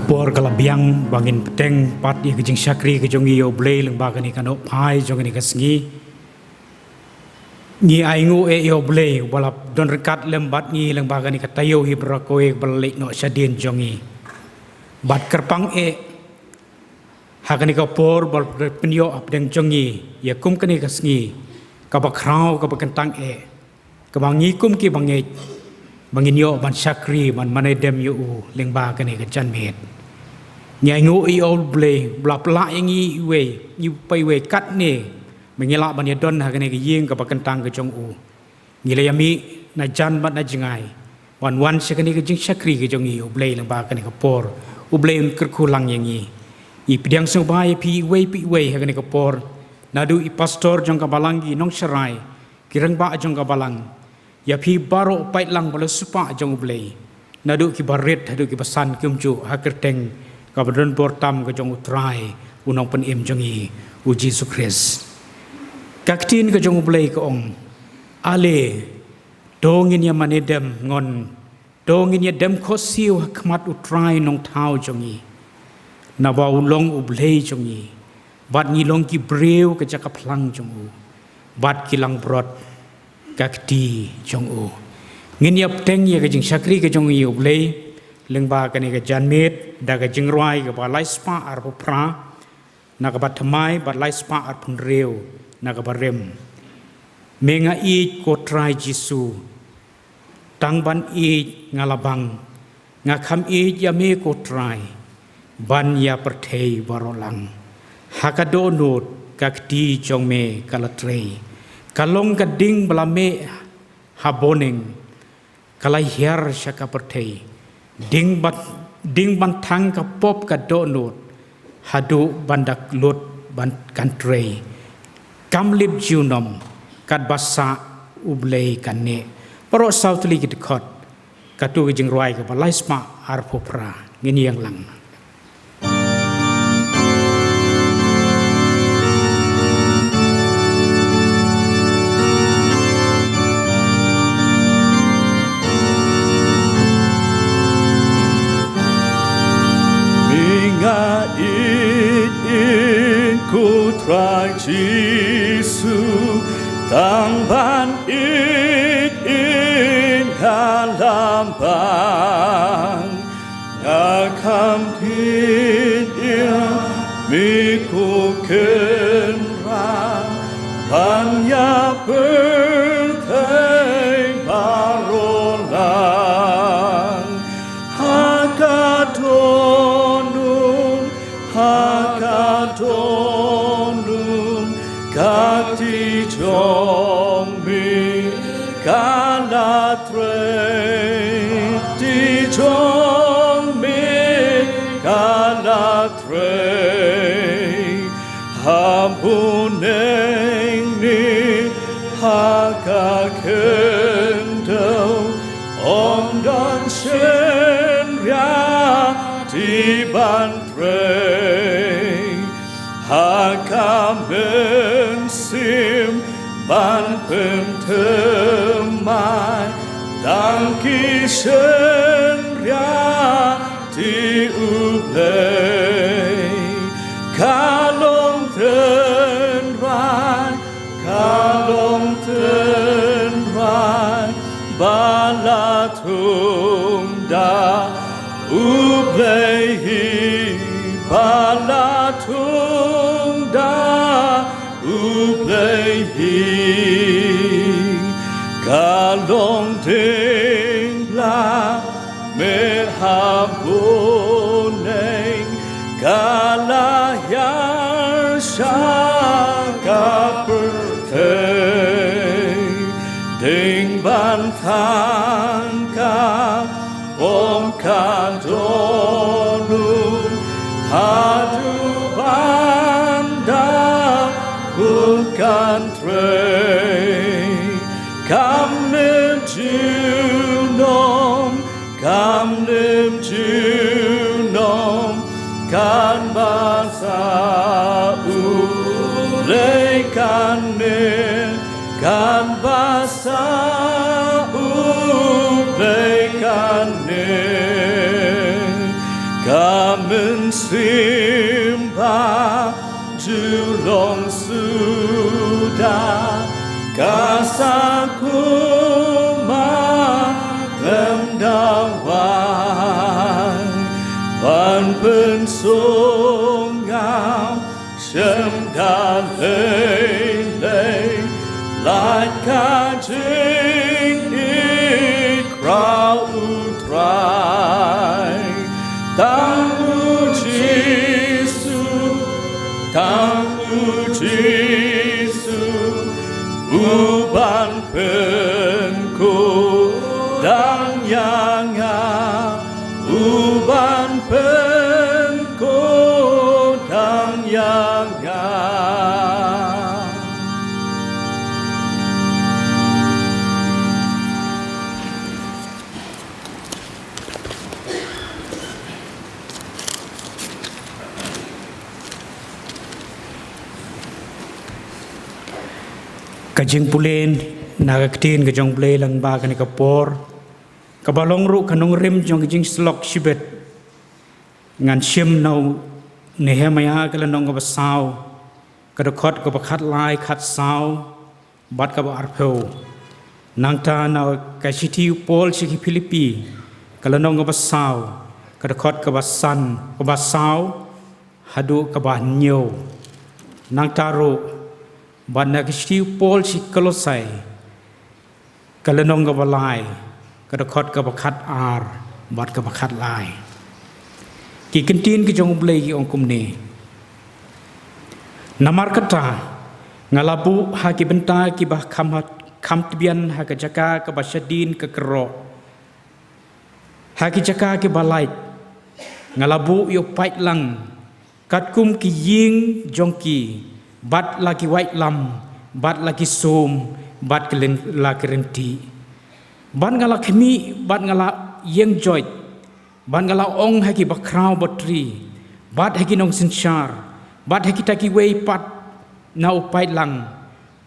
por kalabiang bangin peteng pat ye kejing syakri kejongi yo blei leng bagani kanok pai jongani kasngi ni aingu e yo blei balap don rekat lembat ni leng bagani katayo hibrakoe balik no syadin jongi bat kerpang e hakani ka por bal penyo apdeng jongi ya kum kani kasngi kabakrau kabakentang e kabangi kum ki bangi bangin yo ban syakri man manedem yo leng bagani kejan met nyai ngu i ol blei blap la yangi we ni pai we kat ne mengela ban yadon ha kene yeng ka pakentang ke jong u ngile yami na jan bat na jingai wan sekani ke jing syakri ke jong i blei lang ba kene ka por u blei ker kulang yangi i pidiang so bai pi we ha kene ka por nadu i pastor jong ka balangi nong serai kirang ba jong ka balang ya pi baro pai lang balo supa jong u blei nadu ki baret hadu ki pasan kumju ha kerteng kabadon portam ke jong utrai unong pen im jongi uji sukres kaktin ke jong blei ke ong ale dongin ya manedem ngon dongin ya dem khosiu hakmat utrai nong thau jongi nawa ulong ublei jongi bat ni long ki breu ke jakap lang jong u bat kilang brot kakti jong u ngin yap teng ya ke jing syakri ke jong u ublei leng ba kani ke janmet da ke jingrai ke ba lai spa ar pra na ke bat thamai bat lai spa ar pun reu na ke barem menga i ko trai jisu tang ban i ngalabang nga kham i ya me ko trai ban ya perthei barolang hakado not kakti jong me kalatrei kalong kading blame haboneng kalai her syaka perthei ding ban thang ka pop ka donut hadu bandak lut ban kantrei kamlip junom kat basa ublei kanne paro sautli git khot katu jing roi ka balai sma ar popra ngini yang lang ku trai Jisu tang ban in kalambang ngakam kin mi ku kenra banya bertei barolang hakatonun kakti jong mi kalatrei ti jong mi kalatrei hampuneng ni hakakendo om dan shen ria ti bantrei hakamen sim ban pentemai dan kishen ria ti ublei kalong tenrai balatung da ublei balatung da ublei kalong tingla mehabuneng kalayar syaka pertei ding bantang ka om kadonun hadu banda bukan trei kam menuju mensimpah julung sudah kasahku mendawan ban pensungam semda lei lại ca chính crowd utrai tang ujisu uban penku dan yanga uban penku dan yanga Kajing pulen nagaktin kajong play lang ba kani kapor kabalong ru kanong rim jong kajing slok shibet ngan shim nau nehemaya kalanong kabasaw kadakot kabakat lai kat saw bat kabarpo nangta na kashiti pol shiki Filipi kalanong kabasaw kadakot kabasaw hadu kabanyo nangta ru Banda kishti pol si Kolosai kalanong kabalai kadakot kabakat ar bat kabakat lai ki kentin ki jong blai ki ongkum ne namar kata ngalabu ha ki benta ki bah kam tibian ha ka jaka ka basyadin ka kero ha ki jaka ki balai ngalabu yo pait lang katkum ki ying jongki bat lagi white lam bat lagi som bat lagi renti bat ngala kemi bat ngala yeng joy bat ngala ong haki bakrau batri bat haki nong senchar bat haki taki wei pat na upai lang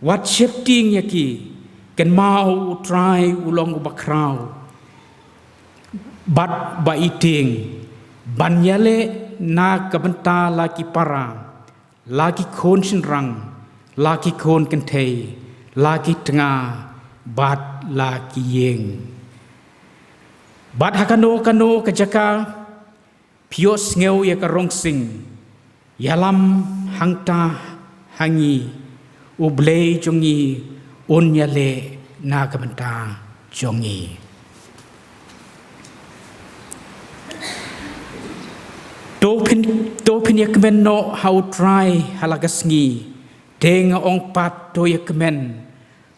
wat shifting yaki ken mau try ulong bakrau bat ba iting banyale na kabenta laki para lagi kon senrang, lagi kon kentei, lagi tengah, bat lagi yeng. Bat hakano kajaka, pios ngeu ya karong sing, yalam hangta hangi, ublei jongi, unyale na kabenta jongi. Topin yakmen no how try halagasngi tenga ong pat to yakmen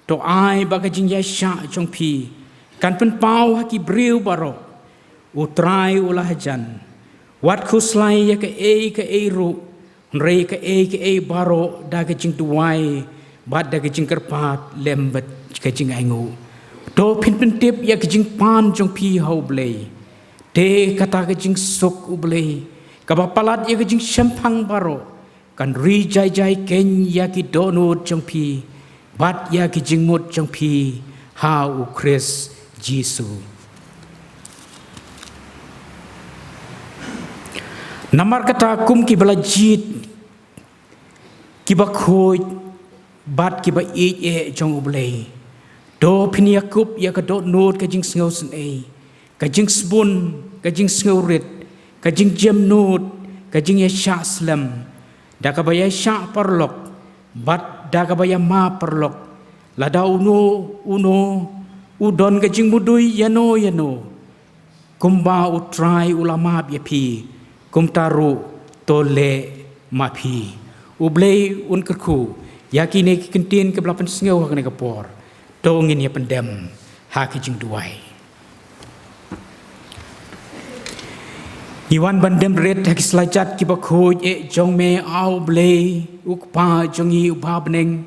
to ai bagajing yasha jong pi kan pen pau haki briu baro utrai ulahajan wat khuslai ya ka e ru rei ka e baro dagajing tuai bad dagajing kerpat lembet kajing aingu to pin tip ya kajing pan jong pi how blei te kata kajing suk ublei kabapalat ya kajing sempang baro kan ri jai ken ya ki donut jong pi bat ya ki jingmut jong pi ha u Chris Jisu namar kata kum ki balajit ki bakhoi bat ki ba e jong ublei do pin yakub ya ka donut kajing sngo sen kajing spun kajing sngo rit kajing jam nut kajing ya sya slam da ka baya sya perlok bat da ka baya ma perlok lada uno udon kajing mudui yano kumba utrai ulama pi kumtaru tole mapi ublei un kerku yakine kentin ke belapan sengau hakane kapor dongin ya pendem ha kajing duai Iwan bandem red hak selajat ki bakhoj jong me au ble ukpa jongi uba beneng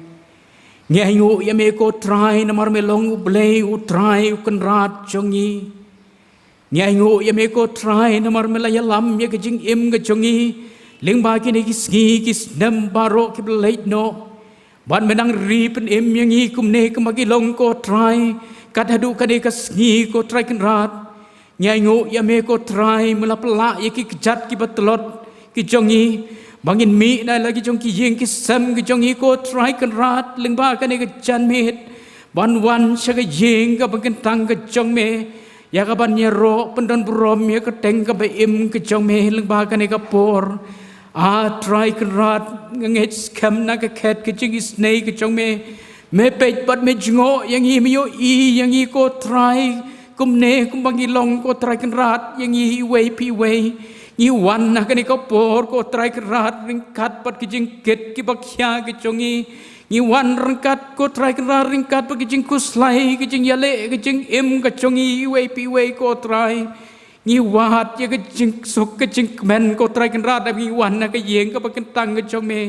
ngehu ya me ko try namar me long ble u try ukan rat jongi ngehu ya me ko try namar me la yalam ya ke jing im ke jongi ling ba ki ni kis nam baro ki blait no ban menang ri pen im yang i kum ne ke magi long ko try kat hadu ka de ka sngi ko try kan rat Nyai ngu ya me ko trai melapela ya ki kejat ki betelot ki jongi bangin mi na lagi jong ki yeng ki sem ki jongi ko trai kan rat lengba kan ke jan met ban wan sya ke yeng ka bangin tang ke jong me ya ka ban ya ro pendon brom ya ke teng ka be im ke jong me lengba kan ke por a trai kan rat nget skam na ke khet ke jing snake ke jong me pet bat me jingo yang hi me yo I yang hi ko trai kum ne kum bangi long ko trai kan rat yang hi wei pi wei ni wan na kan ko por ko trai kan rat ringkat pat ki jing ket ki bakya ki jongi ni wan ringkat ko trai kan rat ringkat pat ki jing kuslai ki jing yale ki jing im ka jongi wei pi wei ko trai ni wat ya ki jing sok ki jing men ko trai kan rat ni wan na ka yeng ka bakin tang ka jong me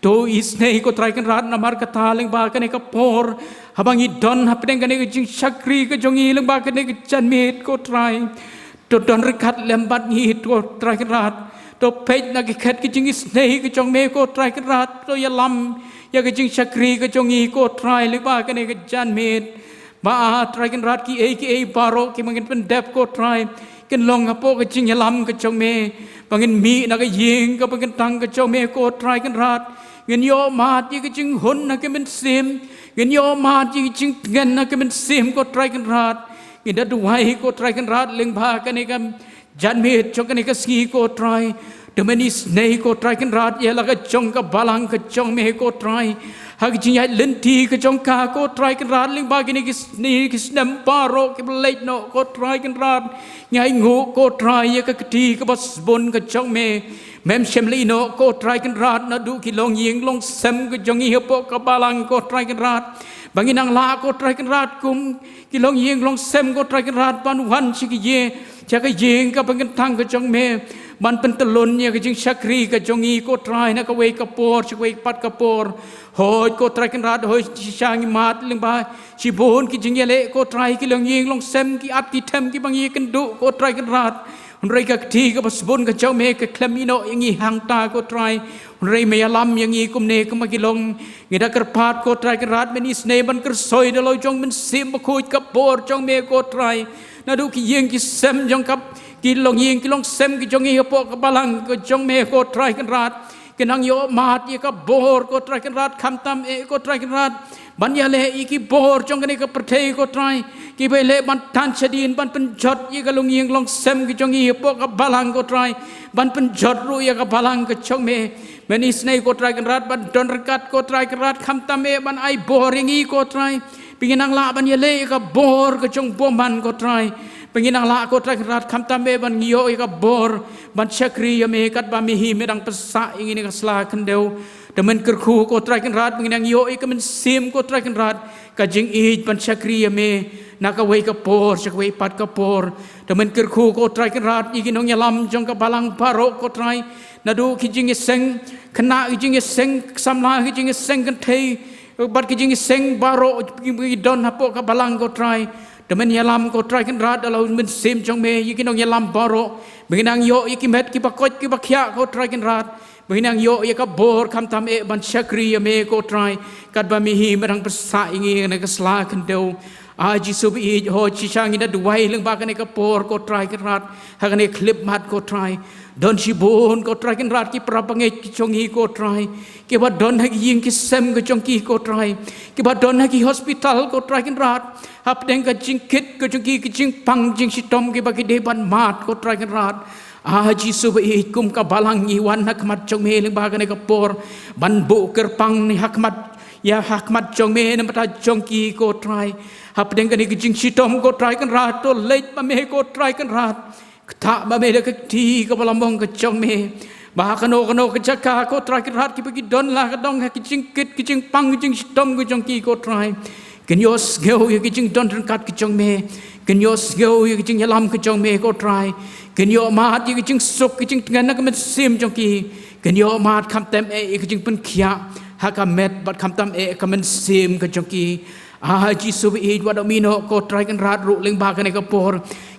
to isne ko trai kan rat namar ka taling ba kan ka por habangi don hapeng kan ka jing sakri ka jongi leng ba kan ka jan met ko trai to don rekat lembat ni to trai kan rat to pej na ki khet ki jing isne ka jong me ko trai kan rat to ya lam ya ka jing sakri ka jongi ko trai leng ba kan ka jan met ba trai kan rat ki e baro ki mangin pen dep ko trai kan long apo ka jing ya lam ka jong me bangin mi na ka yeng ka bangin tang ka jong me ko trai kan rat ngin yo mat yi ka jing hun na ka men sim ngin yo mat yi jing ngan na ka men sim ko trai kan rat ngin da duai ko trai kan rat leng ba ka ne ka jan me chong ka ne ka ski ko trai de meni snei ko trai kan rat ye la ka chong ka balang ka chong me ko trai ha ka jing ya len ti ka chong ka ko trai kan rat leng ba ki ne ki sni ki snam paro ki leit no ko trai kan rat ngai ngu ko trai ye ka ti ka bas bon ka chong me mem shemli no ko trai kan rat na du ki long yeng long sem ka jong hi po ka balang ko trai kan rat bangin ang la ko trai kan rat kum ki long yeng long sem ko trai kan rat ban wan chi ki ye cha ka yeng ka bangin tang ka jong me ban pen telon ye ka jing sakri ka jong hi ko trai na ka we ka por chi we pat ka por hoi ko trai kan rat hoi chi sang mat leng ba chi bon ki jing ye le ko trai ki long yeng long sem ki at ki them ki bang ye kan du ko trai kan rat Unrai ka ti ka pasbon ka chau me ka klamino yang i hang ta ko try unrai me alam yang i kumne ka magilong ngida kerpat ko try ka rat meni sne ban ker soi de lo jong men sim ba khoi ka bor jong me ko try na du ki yeng ki sem jong kap ki long yeng ki long sem ki jong i po ka balang ko jong me ko try kan rat kenang yo mat ye ka bor ko try kan rat kham tam e ko try kan rat ban ya le iki bor jong ka perthei ko try ki be le ban tan chadin ban pen jot ye ka long yeng long sem ki jong i po ka balang ko try ban pen jot ru ye ka balang ka chong me meni snei ko try kan rat ban don rekat ko try kan rat kham tam e ban ai boring i ko try pinginang la ban ye le ka bor ka chong boman ko try penginang la ko try kan rat kham tam e ban ngio ye ka bor ban chakri ye me kat ba mi hi me dang pesa ingin ka sla kan deu temen kerku ko try kan rat penginang yo e ka men sim ko try kan rat ka jing i ban chakri ye me naka wei ka por chak wei pat ka por temen kerku ko try kan rat igin ong yalam jong ka balang paro ko try na du ki jing seng kena ki jing seng samla ki jing seng kan thei bat ki jing seng baro ki don hapo ka balang ko try temen yalam ko try kan rat alo men sim jong me igin ong yalam baro benang yo ikimet ki bakot ki bakya ko try kan rat benang yo ya ka bor kam tam e ban chakri me ko try kat ba mi hi merang pesa ingi na ka sla kan deu aji subi ho chi chang ina duai leng ba kan ka por ko try kan rat ha kan clip mat ko try don chi bon ko try kan rat ki prapange ki chong hi ko try ki ba don ha ying ki sem ko chong ki ko try ki ba don ha ki hospital ko try kan rat hap deng ka jing kit ko chong ki jing pang jing sitom ki ba ki de ban mat ko try kan rat aji subi kum ka balang i wan hakmat chong me leng ba kan ka por ban bu kerpang ni hakmat ya hakmat chong me na mata chong ki ko try hap deng kan ki jing sitom ko try kan rat to leit ba me ko try kan rat ta ba me de ka ti ka balamong ka chong me ba kano ka chaka ko try kan rat ki ba ki don la ka dong ha ki jing kit ki jing pang ki jing sitom ko chong ki ko try ken yos geu ki jing don kat ki chong me ken yos geu ki jing yalam ki chong me ko try ken yo mat ki jing suk ki jing ngan na ka men sim chong ki ken yo mat kham tem e ki jing pen khia ha ka met bat kham tam e ka men sim ka chong ki aji subi wa do mino ko try kan rat ru leng ba kan ka por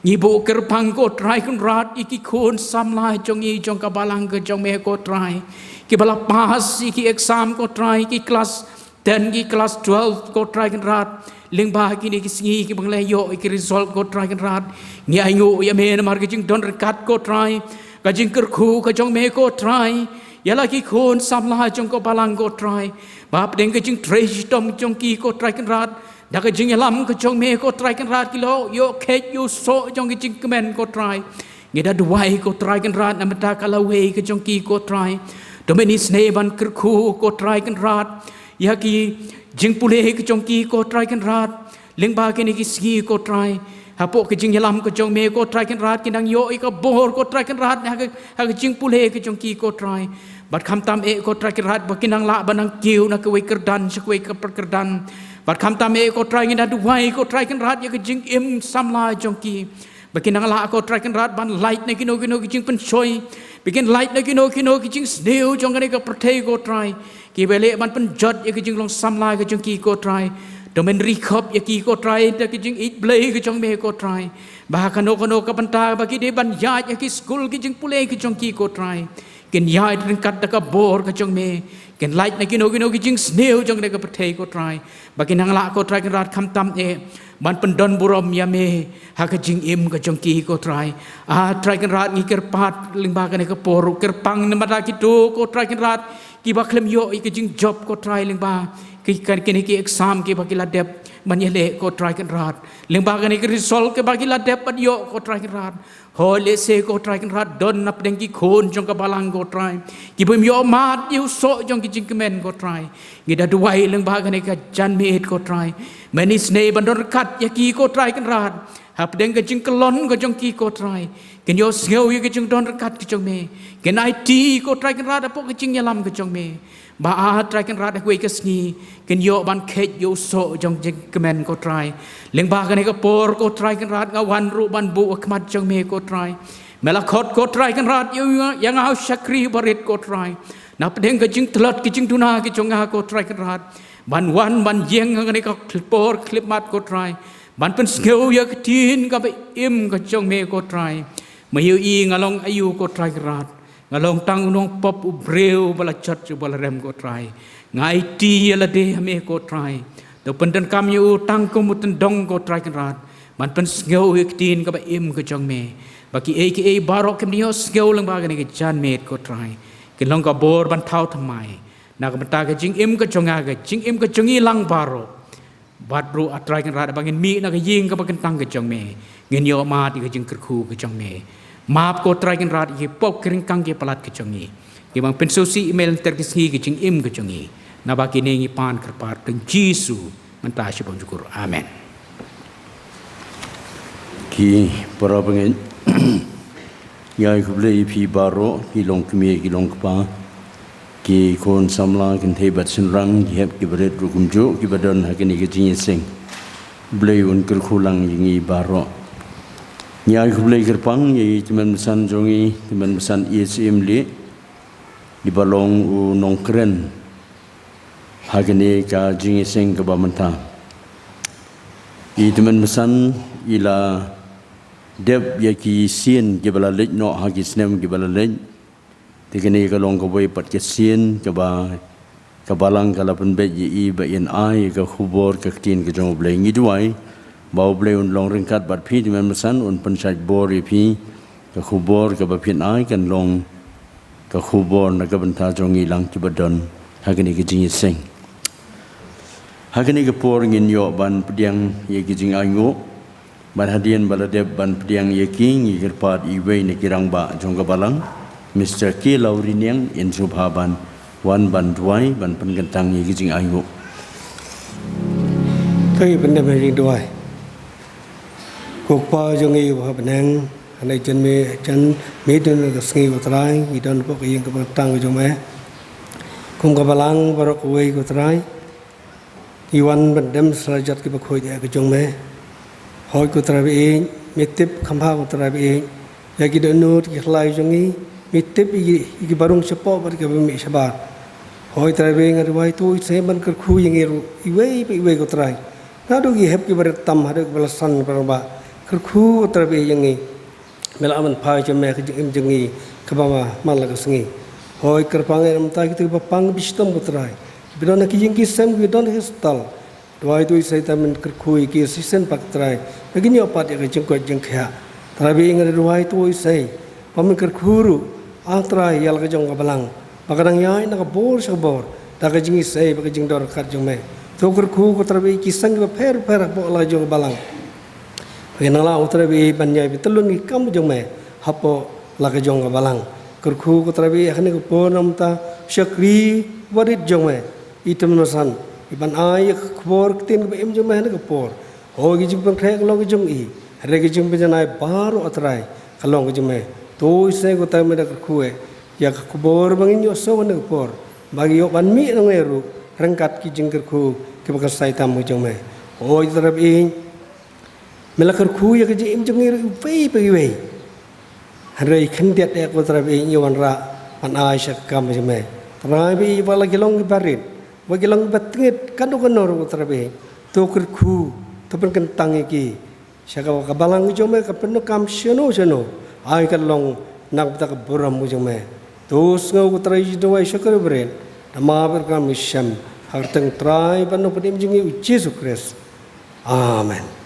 ngi bu ker pang ko try kan rat iki khon sam lai chong i chong ka balang ka chong me ko try ki bala pas iki exam ko try ki class dan ki kelas 12 ko try kan rat leng ba ki ni ki singi ki bang le yo ki result ko try kan rat ni ai ngu ya me na mar ki jing don kat ko try ka jing ker khu ka jong me ko try ya la ki khon sam la jong ko balang ko try ba deng ka jing treasure tom jong ki ko try kan rat da ka jing lam ka jong me ko try kan rat ki lo yo ke yo so jong ki jing kemen ko try ni da duai ko try kan rat na mata ka la we ka jong ki ko try do me ni sne ban ker khu ko try kan rat ya ki jing pule ke jong ki ko try kan rat leng ba ke ni ki ski ko try ha po ke jing yalam ko jong me ko try kan rat ki nang yo i ka bor ko try kan rat ha ke jing pule ke jong ki ko try bat kham tam e ko try kan rat ba ki nang la ba nang kiu na ke we kerdan se we ke kerdan bat kham tam e ko try ngi da duai ko try kan rat ya ke jing im sam la jong ki ba ki nang la ko try kan rat ban light na ki no ki jing pen choi bikin light na ki no ki jing sneu jong ka ka protei ko try ki bele man pen jot ya ki jing long sam la ke jong ki ko try domen recop ya ki ko try ta ki jing it blay ke jong me ko try ba kano ka panta ba ki de ban ya ya ki school ki jing pule ki jong ki ko try ken ya rin kat ta ka bor ka jong me ken light na ki no ki jing sneu jong ka protei ko try ba ki nang la ko try kan rat kham tam e man pen don burom ya me ha ka jing im ka jong ki ko try try kan rat ngi ker pat ling ba ka por ker pang na mata ki do ko try kan rat ki ba klem yo i ki jing job ko try ling ba ki kan ki exam ki ba ki la dep man ye le ko try kan rat ling ba ki result ki ba ki la dep pat yo ko try kan rat ho le se ko try kan rat don nap deng ki khon jong ka balang ko try ki bum yo mat yu so jong ki jing kemen ko try ngi da duai ling ba ka jan me ko try many snei ban don kat ya ki ko try kan rat hap deng ka jing kelon ko jong ki ko try ken yo sngeu ye ki jing don kat ki jong me ken IT ko try kan rat apo ki jing yalam ki jong me ba try kan rat ku ke sngi ken yo ban khet yo so jong jing kemen ko try leng ba ka por ko try kan rat nga wan ru ban bu khmat jong me ko try mela khot ko try kan rat yo yang au shakri barit ko try na pedeng ka jing thlot ki jing tuna ki jong ha ko try kan rat ban wan ban yeng ka ka por clip mat ko try ban pen skeu ya tin ka be im ka jong me ko try ma yu i ngalong ayu ko try kan rat ngalong tang unong pop ubreu bala chat ju bala rem ko try ngai ti la de me ko try do pendan kam yu tang ko muten dong ko try kan rat man pen skeu ya tin ka be im ka jong me baki aka barok kem dio skeu lang ba ka jan me ko try ken long ka bor ban thau thamai na ka mata ka jing im ka jonga ka jing im ka jongi lang baro bat ru atrai kan rat bangin mi na ka ying ka bakan tang ka jong me ngin yo ma ti ka jing ker khu ka jong me map ko trai kan rat ye pop kering kang ke palat ka jongi ki bang pensosi email ter ki singi ka jing im ka jongi na ba ki ne ngi pan ker par teng jisu manta shi bang jukur amen ki para pengen yai kuble pi baro ki long kmi ki long pa ki kon samla kin thebat sinrang ki hep ki beret rukum jo ki badon hakini ki jing sing blei un ker khulang yingi baro nyai kuble kerpang ye timan san jongi timan san ism li di balong u nong kren hakini ka jing sing ka bamanta i timan san ila deb ya ki sien ki bala lej no ha ki snem ki bala lej tikene ka long ko boy pat ki sien ka balang ka lapan be yi ba in ai ka khubor ka tin ka jong blei ngi duai ba blei un long ring kat bat phi di man san un pan sai bor yi phi ka khubor ka ba phin ai kan long ka khubor na ka ban tha jong i lang ki badon ha ka ni ki jing sing ha ka ni ka por ngin yo ban pdiang ye ki jing ai ngo ban hadian baladeb ban pdiang ye king i gerpat i we ni kirang ba jong ka balang Mr. K. Lauriniang in Subhaban wan ban duai ban pengentang ye ki jing ai ngo cái vấn đề về riêng đuôi cuộc bao nhiêu người và bên anh này chân mấy đứa là sinh của trai gì đó nó có cái cái tăng của chúng em không có balang và có quay của trai iwan bên dem serajat cái bậc hội của chúng em hội của trai bị mấy tiếp khám phá của trai bị ya cái đứa nốt cái lại chúng ấy mấy tiếp cái barung cepat pada cái bên mỹ sabar hội trai bị ngay đuôi tôi sẽ bên cái khu yang iwe của trai nó đôi khi hẹp cái bậc tam hay được belasan berapa cái khu trai bị yang ấy mela aman phai cho mẹ cái em jeung ngi ka ba ma la ka sngi hoi kerpang em ta ki tu pang bistom putrai bidon ki jing ki sem bidon hostel dua itu saya tamen kerkui ki sisen pak trai begini opat ya jeng ko jeng kha terabi ingat dua itu saya pamen kerkuru atrai yal ka jong ka balang pakadang yai na ka bor sa bor ta ka jing saya ka jing dor kat jong me to kerku ko terabi ki sang ba per bo la jong balang Kenala utarabi banyai betelun ni kamu jong me hapo laga jong ka balang kerku ko terabi akhne ko ponam ta syakri warit jong me item nosan iban ay khbor tin ba em jong me ne ko por ho gi jing pang khek long gi jong i re gi jing bejanai baro atrai kalong gi jong me to se ko ta me da kerku e ya khbor bangin yo so ne ko por bagi yo ban mi nang eru rangkat ki jing kerku ke bakar sai tam jong me ho terabi melakar ku ya kerja im jengir wei pergi wei hari kendiat ya ko terabi iwan ra an Aisyah kam jeme terabi wala gelong barit wa gelong batingit kanu kanor ko terabi to ku to pen kentang iki saka ka balang jome ka penu kam seno ai kalong nak ta ka buram jome to ngau ko terabi do wai syakar beren nama ber kam syam harteng trai panu pedim jengi Jesus Kristus amen.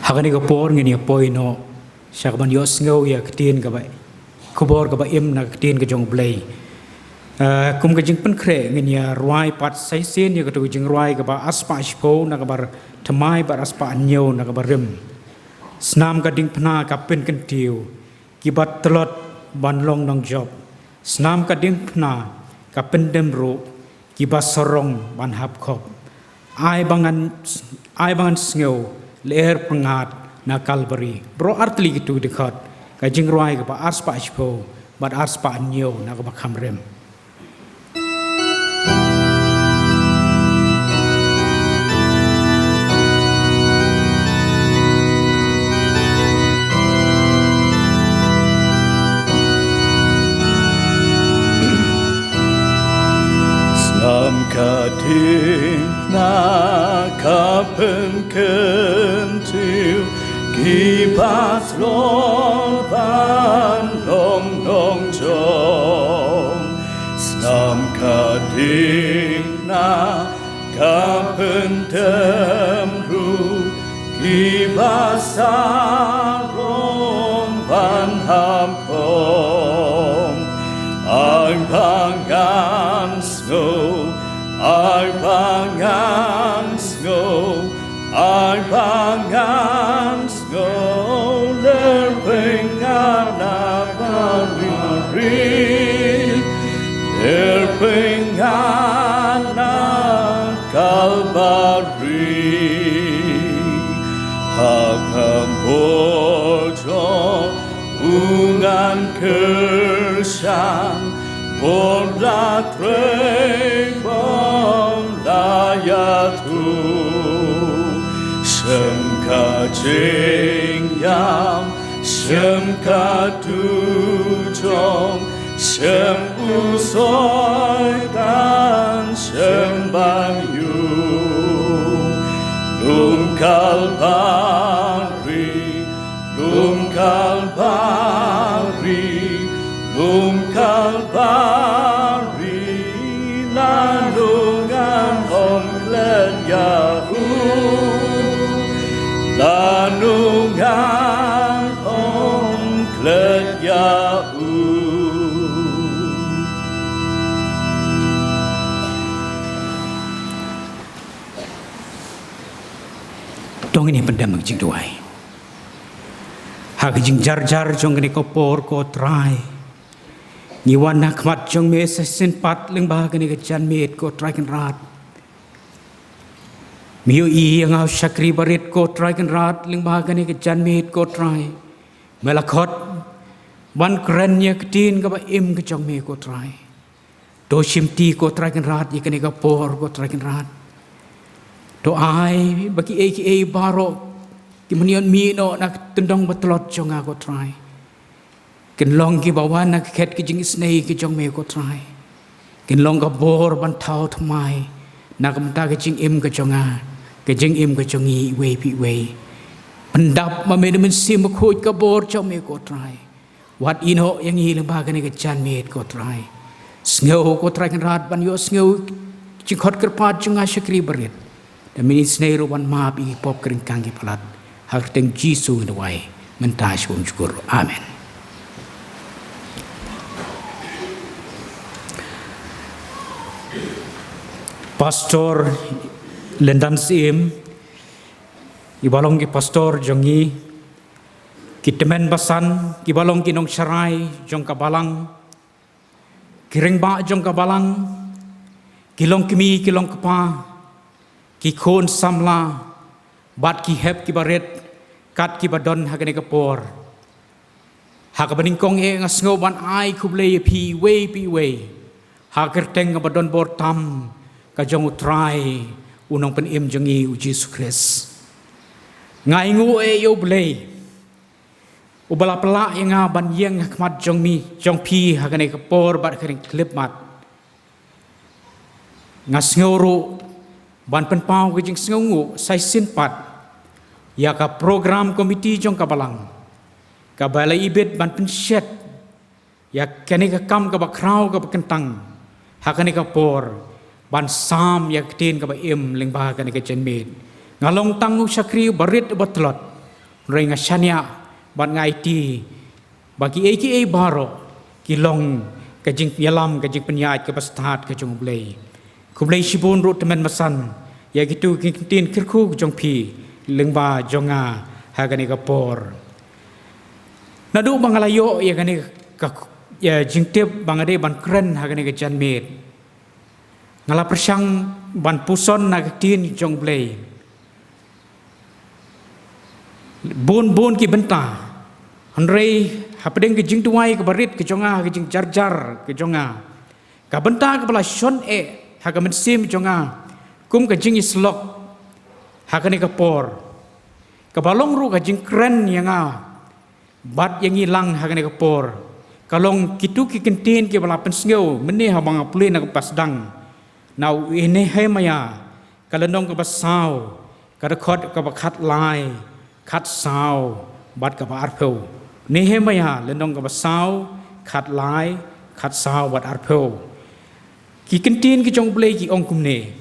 Hakani ko por ngini poi no syakban yos ngau ya ketin ka bai kubor ka ba im na ketin ka jong blai kum ka jing pen kre ngini ya ruai pat sai sen ya ka tu jing ruai ka ba aspa shpo na ka bar thamai bar aspa anyo na ka bar rim snam ka ding phna ka pen kan tiu ki bat tlot ban long nong job snam ka ding phna ka pen dem ro ki ba sorong ban hap khop ai bangan sngo leher pengat na Kalbari bro artli gitu dekat kajing ruai ke ba aspa shpo bat aspa nyo na ka ba khamrem Sam kading na kapen kentiu kipas long ban long jong Sam kading na kapen temru kipas long ban ham kom ang pangan snow ang pangan snow ang pangan snow lerpengan na pamiri lerpengan na Kalbari hakam bojo ungan kersan Borla trei borla yatu Semka jing yam semka tujong sem usoi dan sem bangyu lum Kalbari lum Kalbari lum Kalbari lanungan om klen yahu lanungan om klen yahu dong ini pendam jing duai hak jing jar jong ni ko por ko trai Ngiwan nak mat jong me sen pat leng bahagia ni kejan met ko try kan rat. Miu i yang au syakri barit ko try kan rat leng bahagia ni kejan met ko try. Melakot ban keren nya kedin ka ba im ke jong me ko try. Do shimti ko try kan rat ikan ka por ko try kan rat. Do ai bagi aka baro manion mi no nak tendong betlot jonga ko try ken long ki bawan nak khet ki jing snei ki jong me ko try ken long ka bor ban thau thmai nak mta ki jing im ka jonga ki jing im ka jongi we pi we pendap ma me men sim khoj ka bor jong me ko try wat ino yang hi lembah kan ke jan met ko try sneu ko try kan rat ban yo sneu jing khot kerpat jonga syakri berit dan mini snei ro ban ma bi pop kring kang ki palat hak teng Jisu in the way mentah syukur amen. Pastor Lendan Sim ibalong ki pastor jongi kitemen basan kibalong kinong syarai jong kabalang kireng ba jong kabalang kilong kimi kilong kapa ki khon samla bat ki hep ki baret kat ki badon hagane kapor hakabaning kong e ngasngo ban ai kuble pi we hakerteng badon bor tam ka jong utrai unong pen im jongi u Jesus Christ ngai ngu e yo ble ubala pela yang ban yeng hakmat jong mi jong pi hagane kapor bat kering klip mat ngasngo ru ban pen pau ke jing sngu sai sin pat ya ka program komiti jong kabalang ka balai ibet ban pen shet ya kene ka kam ka bakrau ka kentang hakane ka por ban sam ya tin ka ba im leng ba kane ka jenmet ngalong tangu syakri barit batlot renga shania ban ngai ti bagi aka baro kilong ka jing yalam ka jing penyat ka pastat ka jong blei kublai shibun ru temen masan ya gitu kintin kirku jong pi lengba jonga hagani kapor nadu bangalayo ya gani ya jingtip bangade ban kren hagani ke janmet ngala persang ban puson nagtin jong blei bon ki benta hanrei hapdeng ke jing tuai ke barit ke jonga ke jing jarjar ke jonga ka benta ke bala shon e hagamen sim jonga kum ke jing islok hakane kapor kabalong ru ka jing kren yang bat yang hilang hakane kapor kalong kitu ki kentin ki bala pensngeu meni habang apule nak pasdang nau ini he maya kalenong ka basau ka khot ka khat lai khat sau bat ka arpeu ni he maya lenong ka basau khat lai khat sau bat arpeu ki kentin ki jong blei ki ong kumne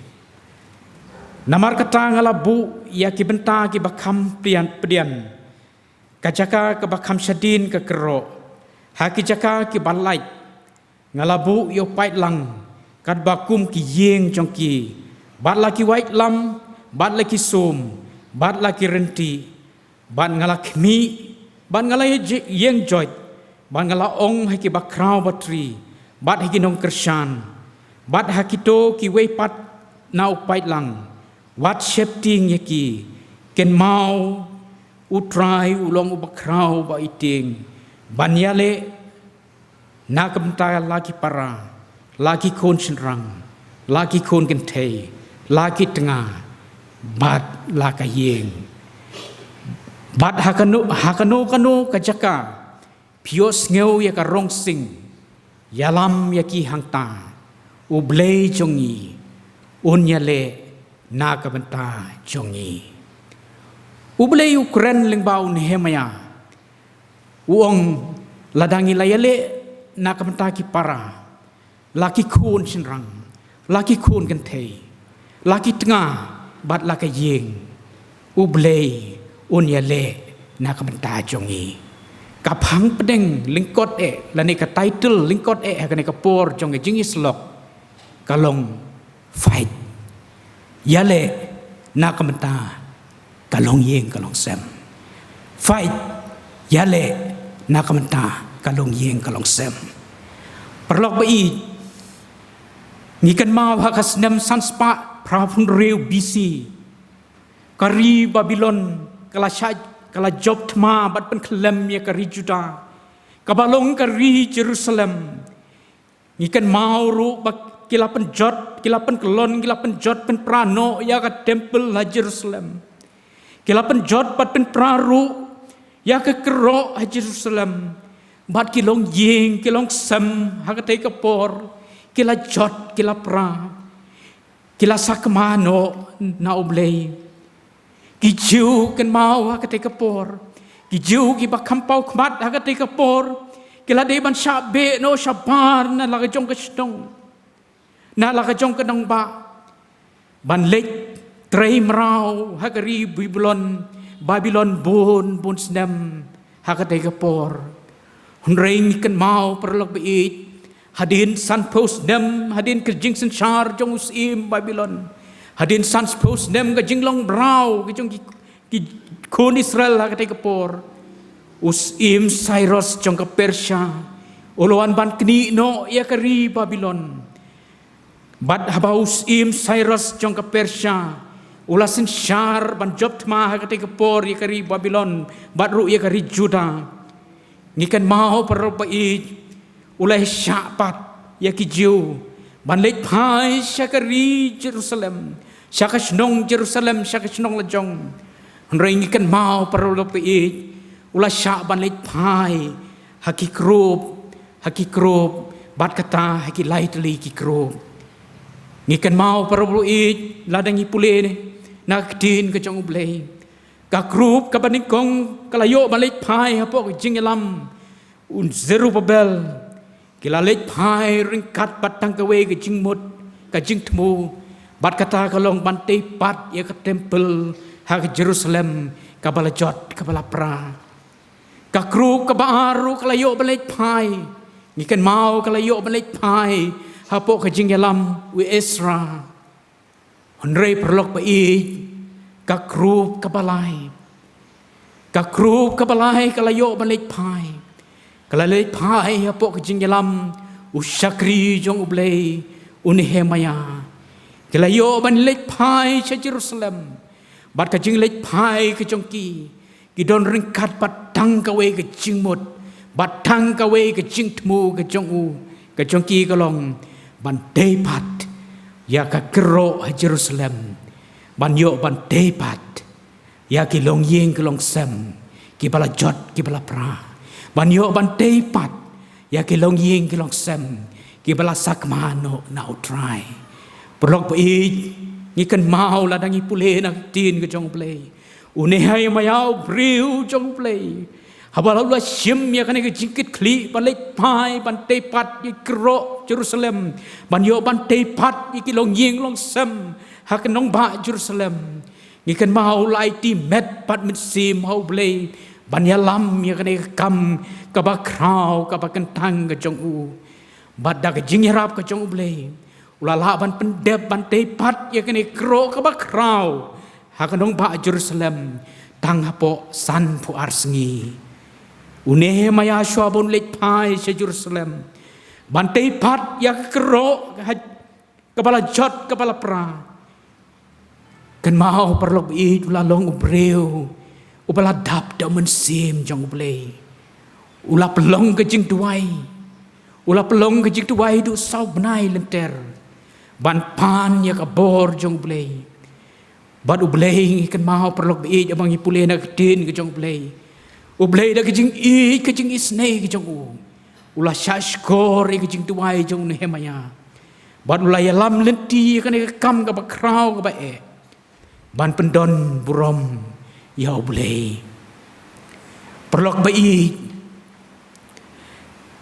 namar kata ngala bu ya ki benta ki bakam pedian kajaka ke bakam syadin ke kero haki jaka ki balai ngala bu yo pait lang kat bakum ki yeng jongki bat laki white lam bat laki sum bat laki renti bat ngala kmi bat ngala yeng joy bat ngala ong haki bakrau batri bat haki nong kershan bat haki to ki weipat nau pait lang wat shepting yaki ken mau utrai ulong ubakrau ba iting banyale nakemta lagi para lagi kon senrang lagi kon kentei lagi tengah bat laka yeng bat hakanu kanu kajaka pios ngeu ya ka rong sing yalam yaki hangta ublei jongi unyale nakabenta jongi ublei ukren lengbau nehemaya uong ladangi layale nakabenta ki para laki kun sinrang laki kun kentei laki tengah bat laka yeng ublei unyale nakabenta jongi kapang pedeng lingkot lani ka title lingkot hakane ka por jongi jingis lok kalong fight yale nakamenta kalong yeng kalong sem fight yale nakamenta kalong yeng kalong sem perlok bai ngikan mau hakas nem sanspa prapun reu bisi kari Babylon kala job tma bat pen klem ya kari Juda kabalong kari Jerusalem ngikan mau ru bak kilapan jot kilapan kelon kilapan jot pen prano ya ka temple la Jerusalem Kila penjot bat pen praru ya ke kerok ha Jerusalem bat kilong ying kilong sem hakate kapor kila jot kila pra kila sakmano na oblei kijiu ken mau hakate kapor kijiu ki bakampau kmat hakate kapor kila de ban shabe no shabar na lagajong kashtong na lagajong kanang ba ban lek Tray merau hakari Babylon bon snem hakatay kapor. Hunring ikan mau perlok bait hadin san post nem hadin kejing sen char jong usim Babylon. Hadin san post nem kejing long brau kejong kun Israel hakatay kapor. Usim Cyrus jong ke Persia. Uluan ban kni no yakari Babylon. Bad habaus im Cyrus jong ke Persia. Ulasin syar ban job tma hakati kapor yakari Babylon badru yakari Juda ngikan mau perbai ulai syapat yakijiu ban lek pai syakari Jerusalem syakasnong Jerusalem syakasnong lejong hendrai ngikan mau perbai ulai syak ban lek pai hakikrup bat kata haki lightly kikrup ngikan mau perbai ladangi pule ni nakdin ke jong ublei ka group ka banikong kalayo balik pai hapok jingelam un Zerubbabel kila lek pai ringkat batang kawe ke jingmut ka jingtmu bat kata kalong bante pat ya ke temple ha ke Jerusalem ka balajot ka balapra ka group ka baru kalayo balik pai ngikan mau kalayo balik pai hapok ke jingelam wi Esra Henry perlok bai ka krup kabalai kalayo balik pai kalalek pai apok kejinggelam usyakri jong ublei unihemaya kalayo balik pai sa Jerusalem bat kajing lek pai ke jongki kidon ringkat batang kawe ke jingmut batang kawe ke jingtmu ke jongu ke jongki kalong ban depat ya ka kero Jerusalem ban yo ban depat ya ki long yeng ki long sem ki bala jot ki bala pra ban yo ban depat ya ki long yeng ki long sem ki bala sakmano na utrai perlok bai ni kan mau ladangi pule nak tin ke jong play unehai mayau briu jong play habala la shim ya kan ke jingkit kli balik pai ban tepat ki kero Jerusalem ban yo ban tepat ki long yeng long sem hak nong ba Jerusalem ni kan mau lai ti met pat min sim hau blei ban ya lam ya kan kam ka ba krau ka ba kentang ke jong u bad da ke jing harap ke jong blei ulala ban pendep ban tepat ya kan kero ka ba krau hak nong ba Jerusalem tang hapo san pu arsengi Uneh maya syabun lek pai se Jerusalem. Bantai pat ya kerok kepala jot kepala pra. Kan mau perlu id ula long ubreu. Upala dap da mensim jang ublei. Ula pelong ke jing tuai. Ula pelong ke jing tuai du sau benai lenter. Ban pan ya kabor jang ublei. Bad ublei kan mau perlu id abang ipule nak din ke jang ublei. Ublei dah kejing isnei kejing ulah syashkor kejing tuai jong nehemaya ban ulah yalam lenti kan kam ka bakrau ka bae ban pendon burom ya ublei perlok bai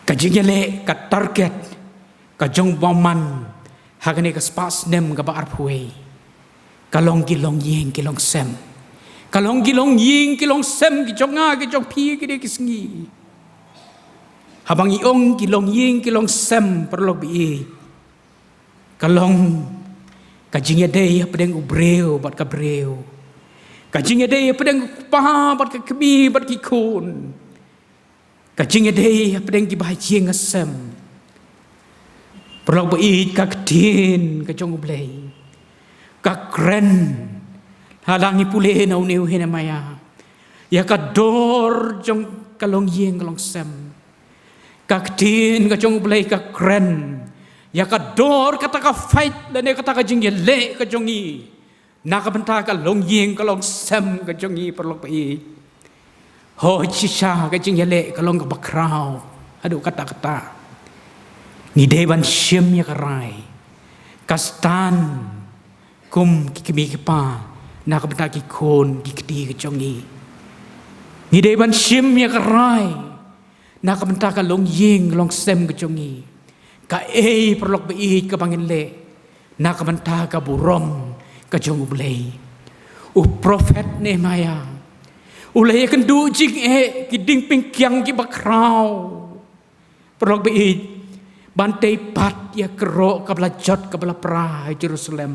kejing le ka target ka jong boman hagane ka spas nem ka ba arpui kalong kilong yeng kilong sem kalong kilong ying kilong sem kijong nga kijong pi kide kisngi habang iong kilong ying kilong sem perlo bi kalong kajing yade pedeng ubreu bat ka breu kajing yade pedeng pa bat ka kemi bat ki kun kajing yade pedeng ki bai chieng sem perlo bi ka tin ka jong ublei ka kren halangi pule na uneu hena maya ya ka dor jong kalong yeng kalong sem ka tin ka jong blai ka kren ya ka dor kata ka fight dan ya kata ka jing le ka jongi นักบันทาก็ลงยิงก็ลงเซมก็จงอีประลกไปอีโหชิชาก็จึงยะเละก็ลงกับบักคราวฮะดูกตานี่เดบันเชื่อมยากไรกัสตันกุมกิมีกิปานักบันทากิโคนกิกดีก็จงอีนี่เดบันเชื่อมยากไรนักบันทาก็ลงยิงลงเซมก็จงอีก็ประลกไปอีก็บังเงินเละนักบันทาก็บุรมก็จงอุบเลยอุโปรเฟตเนมายาอุเลยกันดูจริงกิดิ่งปิงเกียงกิบักคราวประลกไปอีบันเตปัดยากโรกับละจดกับละปราเยรูซาเล็ม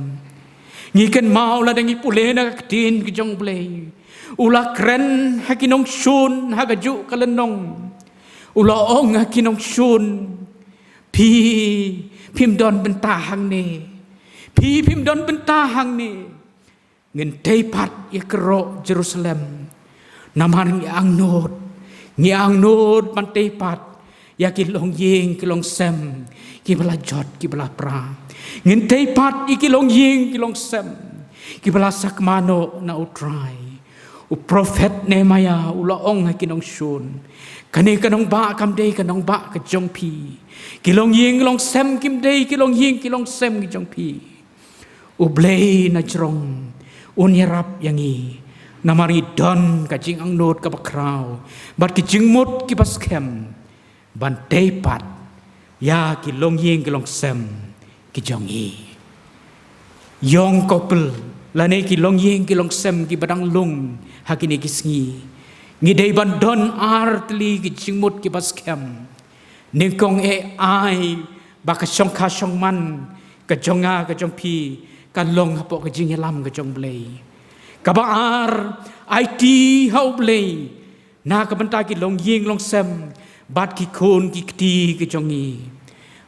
งี้กันเมาละดังงี้ปุเลนักดินก็จงอุบเลยอุลาเครนฮักินองชุนฮักจุกัลนองอุลาองฮักินองชุนพิมดอนเป็นตาหังเนพิมดอนเป็นตาหังเนเงินเทพัดยากโรเยรูซาเล็มนามันงี้อังโนดมันเทพัดยากิลงยิงกิลงเซมกิบลาจอดกิบลาปราเงินเทพัดอีกิลงยิงกิลงเซมกิบลาสักมาโนนาอุตรายอุโปรเฟตเนมายาอุลาองให้กินองชุนกันนี้กันองบะคำเดยกันองบะกจงพีกิลงยิงกิลงเซมกิมเดยกิลงยิงกิลงเซมกิจงพีอุเบลนัจรงอุนยรับอย่างนี้นามารีดอนกับจิงอังโนดกับคราวบัดกิจิงมุดกิบัสเข็มบันเตปัดยากิลงยิงกิลงเซมกิจงอียองกบลและในกิลงยิงกิลงเซมกิบัดังลุงฮักินิกิสงีงี้ได้บันดอนอาร์ตลีกิจิงมุดกิบัสเข็มนิกงไอบักชงคาชงมันกะจงากะจงพีกันลงฮะปอกกะจิงยะลำกะจงเบลยกะบาอาร์ไอทีเฮาเบลยนากะบันตากิลงยิงลงเซมบัดกิโคนกิกตีกะจงอี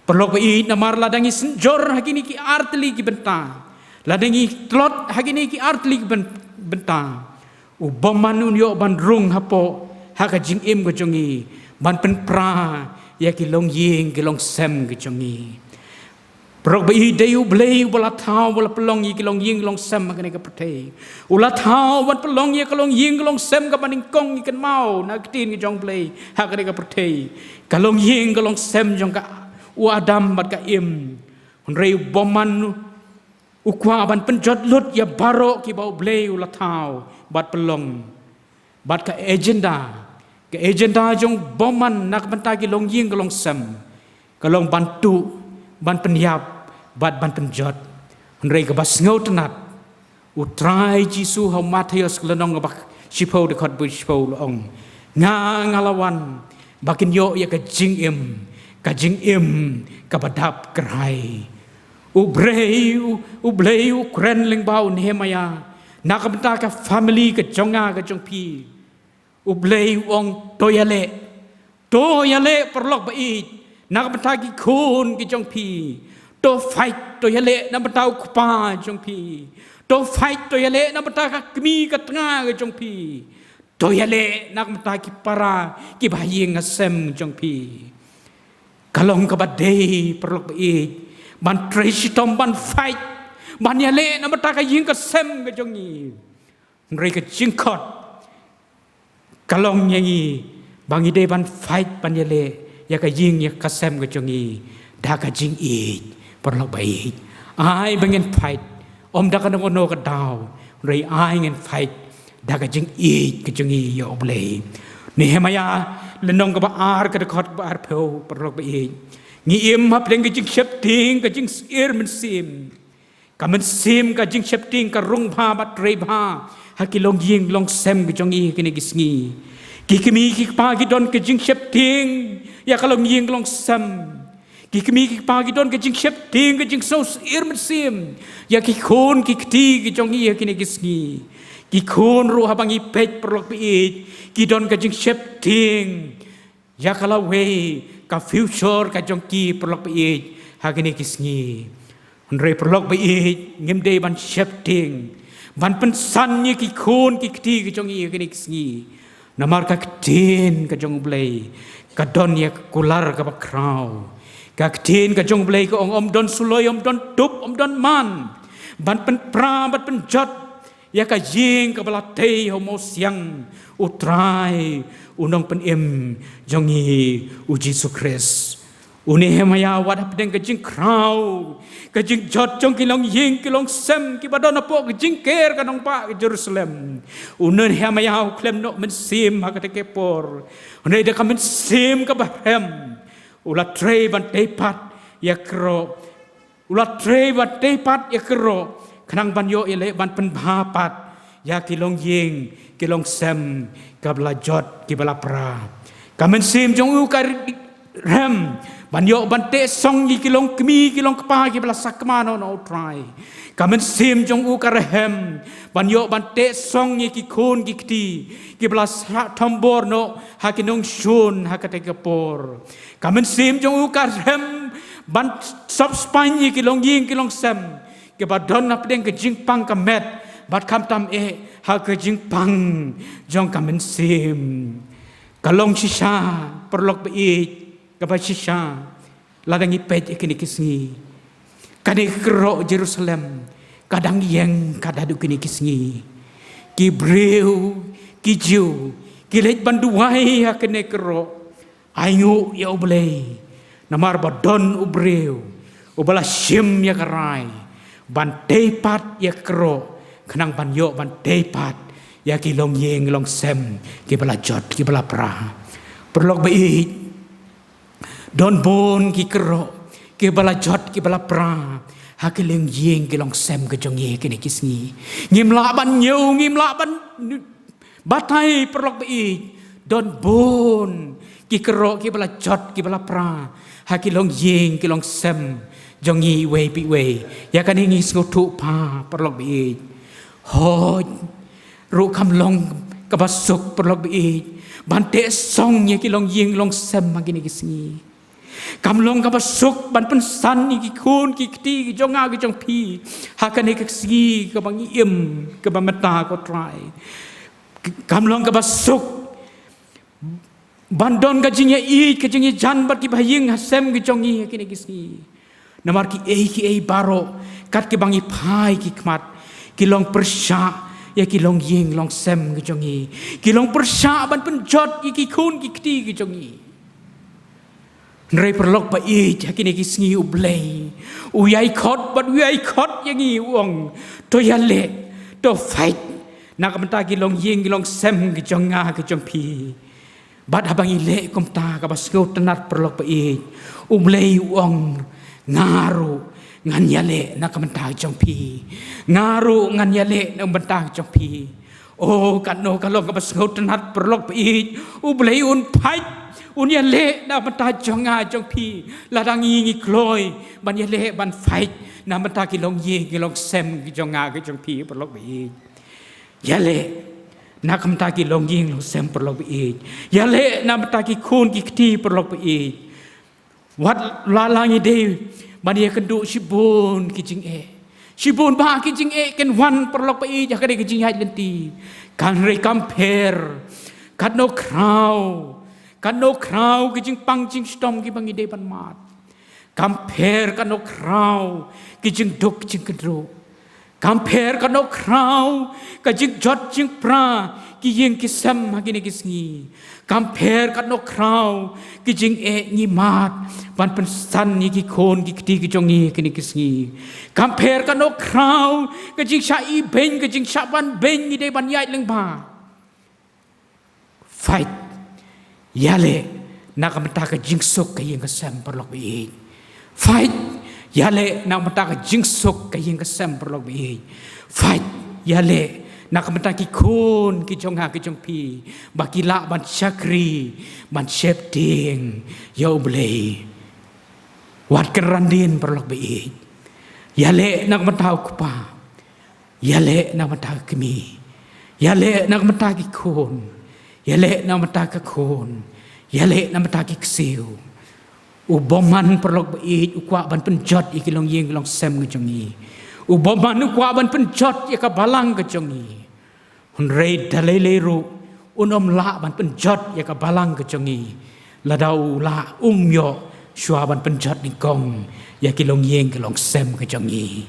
ปลอกไปอีนามารลาดังอีสันจอร์ฮะกินิกิอาร์ตลีกิบันตาลาดังอีตลอดฮะกินิกิอาร์ตลีกิบันตาอุบมันอุนโยบันรุงฮะปอฮะกะจิงเอ็มกะจงอีบันเป็นปรายากิลงยิงกิลงเซมกะจงอีปรกไปอีเดียวเบลย์วัลท้าววัลปลองยีกิลงยิงกิลงเซมกันในกับประเทศอุลท้าววันปลองยีกิลงยิงกิลงเซมกับมันนิงกงยีกันเมานักตีนกิจงเบลย์หากในกับประเทศกิลงยิงกิลงเซมจงกับอุอาดัมบัดกับอิมคนเรียวบอมันอุกวาบันเป็นจดลุดยาบาโรกิบาเบลย์อุลท้าวบัดปลองบัดกับเอเจนดากับเอเจนดาจงบอมันนักบันตากิลงยิงกิลงเซมกิลงบันตุบันเป็นยาบัดบันเป็นจดเรียกบัสเงาตนัดอุตรายจิสูเฮามาเทียสกลนองบักชิโพเดคอดบุชิโพลองงาลาวันบักินโยยกะจิงเอ็มกับดับไกรอุเบรย์เครนลิงบาวเนมายานักบันตากับฟามิลี่กับจงงากับจงพีอุเบรย์องโตยาเล่ปรลอกไปอีกนักบันทากิคูนกิจงพีโตไฟตัวยาเละนักบันทาอุปาจงพีโตไฟตัวยาเละนักบันทากมีกัตงากิจงพีตัวยาเละนักบันทากิปารากิบายิงเซมจงพีกะลงกับบัดเดย์ปรลอกไปอีกบันเทรชิตอมบันไฟบันยาเละนักบันทากยิงกับเซมกิจงอีเรียกจิงคอดกะลงอย่างงี้บางอีเดบันไฟบันยาเละยากยิงยากเซมกจงอีดากจิงอีปรลอกไปอีไอ้บังเงินไฟอมดากนงโนกดาวเรยไอ้เงินไฟดากจิงอีกจงอียอบเลยนี่เฮมายาเลนองกับอาร์กระดคอดบาร์เพลปรลอกไปอีงี้อิมฮับเลงกจิงเชฟติงกจิงเอร์มันซิมกับมันซิมกจิงเชฟติงกับรุงพาบัตเรพาฮักกิลงยิงลงเซมกจงอีกินกิสงีกิมีกิปากิดอนกจิงเชฟติงอยากลงยิงลงซ้ำกิมีกิปากิดอนกจิงเชฟติงกจิงโซสอิร์มันซิมอยากกิโคนกิตีกิจงอีกินกิสงีกิโคนรู้หาบังอีเป็ดปลอกไปอีกกิดอนกจิงเชฟติงอยากลาเวกับฟิวเจอร์กจงกีปลอกไปอีกหากินกิสงีเรย์ปลอกไปอีกเงิมเดบันเชฟติงบันเป็นสันยี่กิโคนกิตีกิจงอีกินกิสงีnamar kaktin ka jong blay ka don ya kular ka bakraw kaktin ka jong blay ka om don suloy om don tup om don man ban pen pra ban pen jot ya ka ying ka bala te homo siang utrai unong pen im jongi u Jesu Christ uni hemaya wad apdeng ka jing krau ka jing jot jong kilong ying kilong sem ki badon apo ka jing ker ka nong pa Jerusalem unen hemaya klem no men sim ha ka te kepor unai de ka men sim ka bahem ulat tre ban te pat ya kro ulat tre ban te pat ya kro kanang banyo ile ban pen bhapat ya kilong ying kilong sem kabla jot kibala pra kamen sim jong u ka rem banyo bante song yi kilong kmi kilong kpa kibala sakmano no try kamen sim jong u ka rehem banyo bante song yi ki khon ki kti kibala thambor no hakinong shun hakate kapor kamen sim jong u ka rem ban sop span yi kilong ying kilong sem ke badon apdeng ke jingpang kamet bat kam tam ha ke jingpang jong kamen sim kalong shisha perlok be ke ba shisha ladangi pet ikini kisngi kane kro Jerusalem kadang yang kadadu kini kisngi ki breu ki ju ki lej banduai ha kene kro ayu ya oblei namar badon ubreu ubala shim ya karai ban tepat ya kro kenang ban yo ban tepat ya kilong yeng long sem ki bala jot ki bala pra perlok be don bon ki kro ki bala jot ki bala pra ha kileng yeng kilong sem ke jong ye kini kisngi ngim la ban nyeu ngim la ban batai perlok be don bon ki kro ki bala jot ki bala pra ha kilong yeng kilong sem jong yi wei pi wei ya kan hingi skutu pa perlok bi ho ru kam long ka basuk perlok bi bante song ye kilong ying long sem magini kisngi kam long ka basuk ban pen san ni ki kun ki kti ki jonga ki jong pi ha kan ke kisngi ka bang im ka bamata ko try kam long ka basuk bandon ka jingya i ka jingya jan bat ki baying hasem ki jongi kini kisngi namar ki baro kat ki bangi phai ki khmat ki long persha ya ki long ying long sem ki jongi ki long persha ban pen jot ki khun ki kti ki jongi nrei perlok pa ja kini ki sngi u blei u yai khot bat u yai khot yangi uong to yale to fight nak menta ki long ying ki long sem ki jonga ki jong pi bat habangi le kom ta ka bas ko tenat perlok pa u blei uong ngaru ngan yale nak mentah jong pi ngaru ngan yale nak mentah jong pi oh kan no kalau ka basngot tenat perlok pi u blei un phai un yale nak mentah jong nga jong pi ladangi ngi kloi ban yale ban phai nak mentah ki long ye ki long sem ki jong nga ki jong pi perlok pi yale nak mentah ki long ye long sem perlok pi yale nak mentah ki khun ki kti perlok pi wat lalangi de mania kendu shibun kijing shibun ba kijing ken wan perlok pai ja kade kijing hai lenti kan re compare kan no crow kijing pang jing stom ki bangi de ban mat compare kan no crow kijing duk jing kedro compare kan no crow kijing jot jing pra ki yeng ki sam magini kisngi compare kan no crow ki jing ngi mat ban pen san ni ki khon ki kti ki jongi kini kisngi compare kan no crow ki jing sha i ben ki jing sha ban ben ni de ban yai leng ba fight yale nak menta ka jing sok ka yeng ka sam perlok bi fight yale nak menta ka jing sok ka yeng ka sam perlok bi fight yale nak menta ki kun ki jonga ki jong pi bakila ban syakri ban shep ting yo blei wat kerandin perlok bi yale nak menta ku pa yale nak menta kemi yale nak menta ki kun yale nak menta ka kun yale nak menta ki ksiu u boman perlok bi u kwa ban penjot iki long yeng long sem ki jongi u boman u kwa ban penjot ya ka balang ka jongi Hunrei dalai ru unom la ban penjot ya ka balang ke jongi ladau la yo shua ban penjot ni kong ya ki long yeng ke long sem ke jongi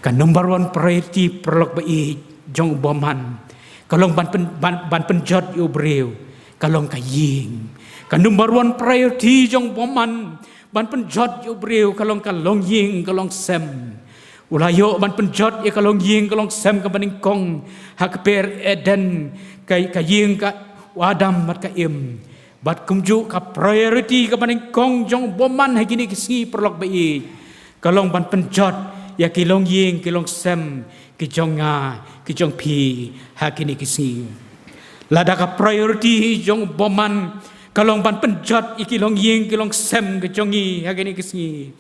Ka number one priority perlok bai jong boman. Kalong ban penjot yu breu. Kalong ka ying. Ka number one priority jong boman. Ban penjot yu breu kalong ying kalong sem. Ulayo ban penjot ya kalong ying kalong sem ka baning kong hak per Eden ka ying ka Adam mat ka im. Bat kumju ka priority ka baning kong jong boman hagini kisngi perlok bai. Kalong ban penjot ya kilong ying kilong sem ki jong nga ki jong pi hakini kisngi. Lada ka priority jong boman kalong ban penjot ya kilong ying kilong sem ki jong i hakini kisngi.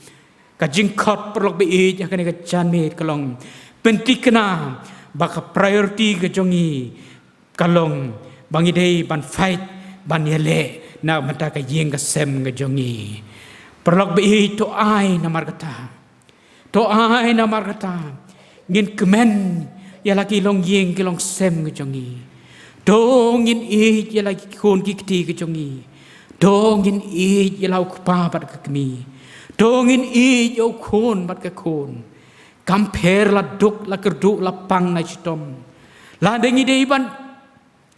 Ka jingkot perlok bai hakini ka janmet kalong pentikna baka priority ka jong i kalong bangi dei ban fight ban yele na mata ka yeng ka sem ka jongi perlok bai to ai na markata ngin kemen ya lagi long yeng ki long sem ka jongi do ngin i ya lagi kon ki kti ka jongi do ngin i ya lau pa bat ka kmi do ngin i yo kon bat ka kon kamper la duk la kerdu la pang na chitom la dengi dei ban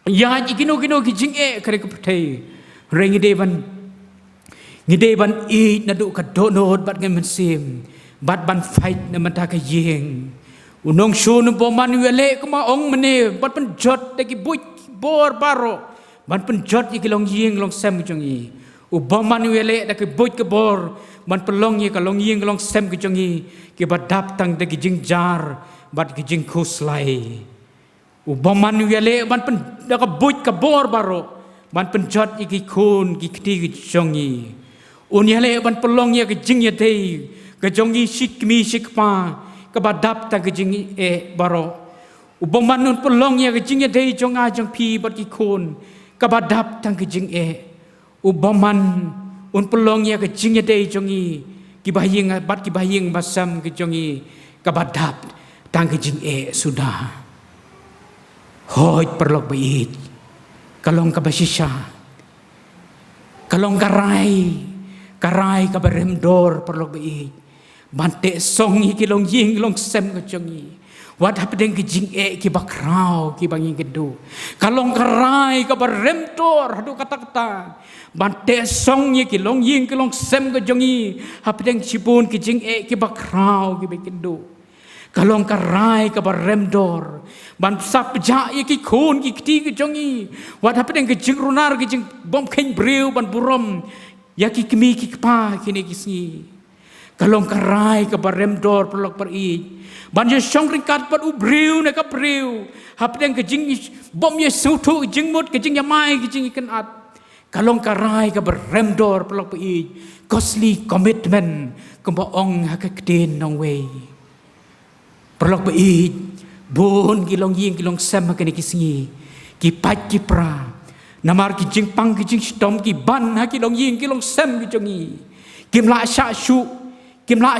ya ikino ki jing kare ka pthei rengi deban i na du ka donod bat ngai mensim bat ban fight na mata ka yeng unong shun bo manuele kuma ong mene bat pen jot de ki buik bor baro ban pen jot ki long yeng long sem ki jongi u bo manuele da ki buik ke bor ban pelong ye ka long yeng long sem ki jongi ki bat dap tang de ki jing jar bat ki jing khuslai u bo manuele ban pen da ka buik ka bor baro ban penjot iki kun ki kti ki jongi unyale ban pelong ya ke jing ya dei ke jongi sikmi sikpa ke badap ta ke jing baro uboman nun pelong ya ke jing ya dei jonga jong pi bat ki kun ke badap ta ke jing uboman un pelong ya ke jing ya dei jongi ki bahing basam ke jongi ke badap ta ke jing sudah hoi perlok bait kalong kabasisya kalong karai ka beremdor perlok bai bante song ki long ying long sem ka jongi wat hapdeng ki jing ki bakrau ki bangi gedu kalong karai ka beremdor hadu kata bante song ki long ying ki long sem ka jongi hapdeng sipun ki jing ki bakrau ki begedu kalong karai ka beremdor ban sap ja ki kun ki kti ki jongi wat hapdeng ki jing runar ki jing bom khen breu ban burom ya ki kmi ki pa kini kisni kalong karai ka beremdor perlok peri ban je song ringkat pat u breu na ka breu hapdeng ki jing bom ye sutu jing mut ki jing yamai ki jing ikan at kalong karai ka beremdor perlok peri costly commitment kumba ong hakakten nong way perlok bai bon kilong ying kilong sem hakani kisngi ki pat ki pra namar ki jing pang ki jing stom ki ban ha kilong ying kilong sem ki jongi kim la sha shu kim la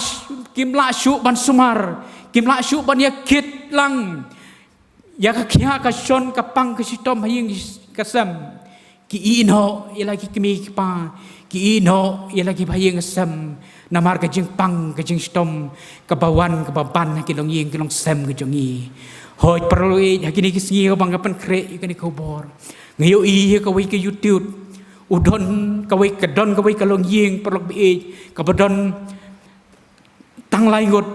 shu ban sumar kim la shu ban yakit lang ya ka kya ka shon ka pang ki stom haying ka sem ki ino ila ki kmi ki pa ki ino ila ki haying sem namar ka jing pang ka jing stom ka bawan ka baban ki long ying ki long sem ki jongi hoi perlu hakini ki singi ka bang ka pen kre ka ni ko bor ngayo i ka wai ka youtube udon ka wai ka don ka wai ka long ying perlu bi ka badon tang lai ngot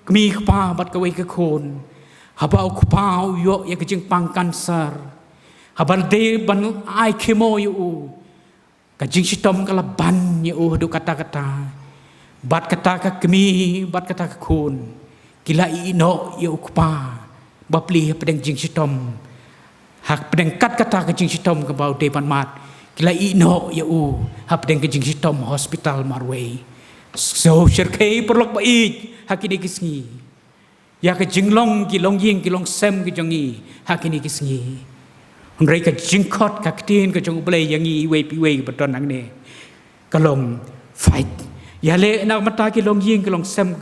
kmi ka pa bat ka wai ka khon haba ku pa yo ya ka jing pang cancer habal de ban ai kemo yu ka jing stom ka laban yu do kata-kata bat kata ka kemi bat kata ka kun kila ino ya ukpa bapli pedeng jing sitom hak pedeng kat kata ka jing sitom ka bau depan mat kila ino ya hak pedeng ka jing sitom hospital marway so shirkei perlok bait hakini kisngi ya ka jinglong kilong ying kilong sem ki jongi hakini kisngi hondrei ka jingkot ka ktin ka jong blai yangi we pi we baton ang ne kalong fight ya le na mata ki long ying ki long sem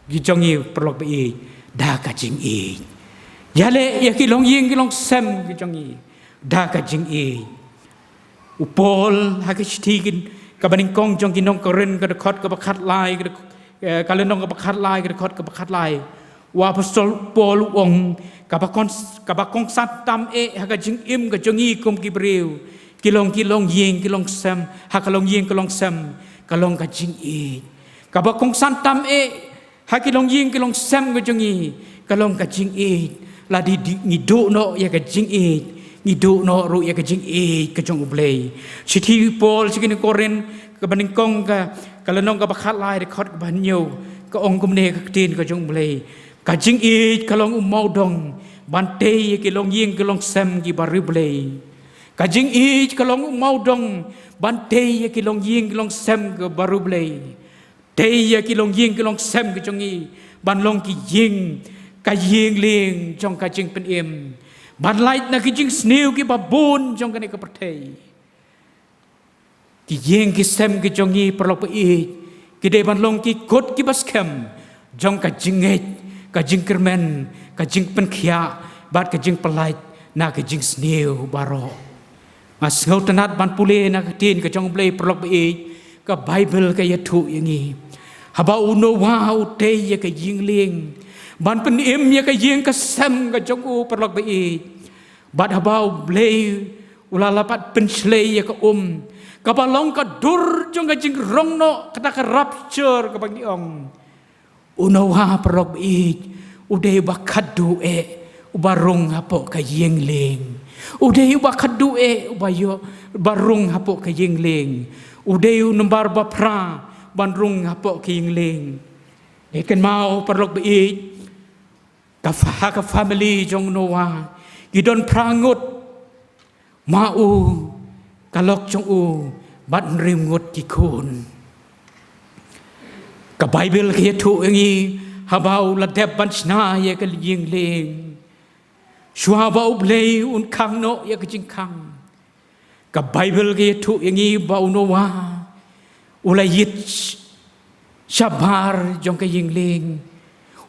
ki jongi perlok bai da ka jing ya le ya ki long ying ki long sem ki jongi da ka jing upol ha ki stigin ka baning kong jong ki nong ka ren ka khot ka bakhat lai ka le nong ka bakhat lai ka khot ka bakhat lai wa apostol Paul ong kabakong satam haka jing im ka jongi kum kibreu kilong ying kilong sam hakalong ying kilong sam kalong ka jing kabakong satam hakilong ying kilong sam ka jongi kalong ka jing la di ngidu no ya ka jing ngidu no ru ya ka jing ka jong ublei sithi Paul sikini koren ka baningkong ka kalanong ka bakhat lai de khot ka banyo ka ong kumne ka tin ka jong ublei ka jing kalong umau dong bante ki long ying ki long sem ki barible ka jing kalong umau dong bante ki long ying ki long sem ki barible te ki long ying ki long sem ki jongi ban long ki ying ka ying ling jong ka jing pen im ban light na ki jing snew ki babun jong ka ne ka pertei ki ying ki sem ki jongi perlo pe ki de ban long ki kot ki baskem jong ka jing ka jing kermen ka jing pen khia bat ka jing pelait na ka jing sneu baro mas ngau tanat ban pule na ka tin ka jong blei prok be ka bible ka yathu yangi haba uno wa te ya ka jing ling ban pen em ya ka jing ka sam ka jong u prok be bat haba blei ulalapat pen slei ya ka ka balong ka dur jong ka jing rong no kata ka rapture ka bang ong unawa prok be uday bakadu ubarung hapo ka yingling uday bakadu ubayo barung hapo ka yingling uday numbar bapra bandrung hapo ka yingling ikan mau perlok be ka family jong noa gidon prangut mau kalok jong u bat rimngut kikun ka bible ka yathu yangi habau la deb ban chna ya ka ying ling shwa bau blei un khang no ya ka jing khang ka bible ka yathu yangi bau no wa ulayit shabar jong ka ying ling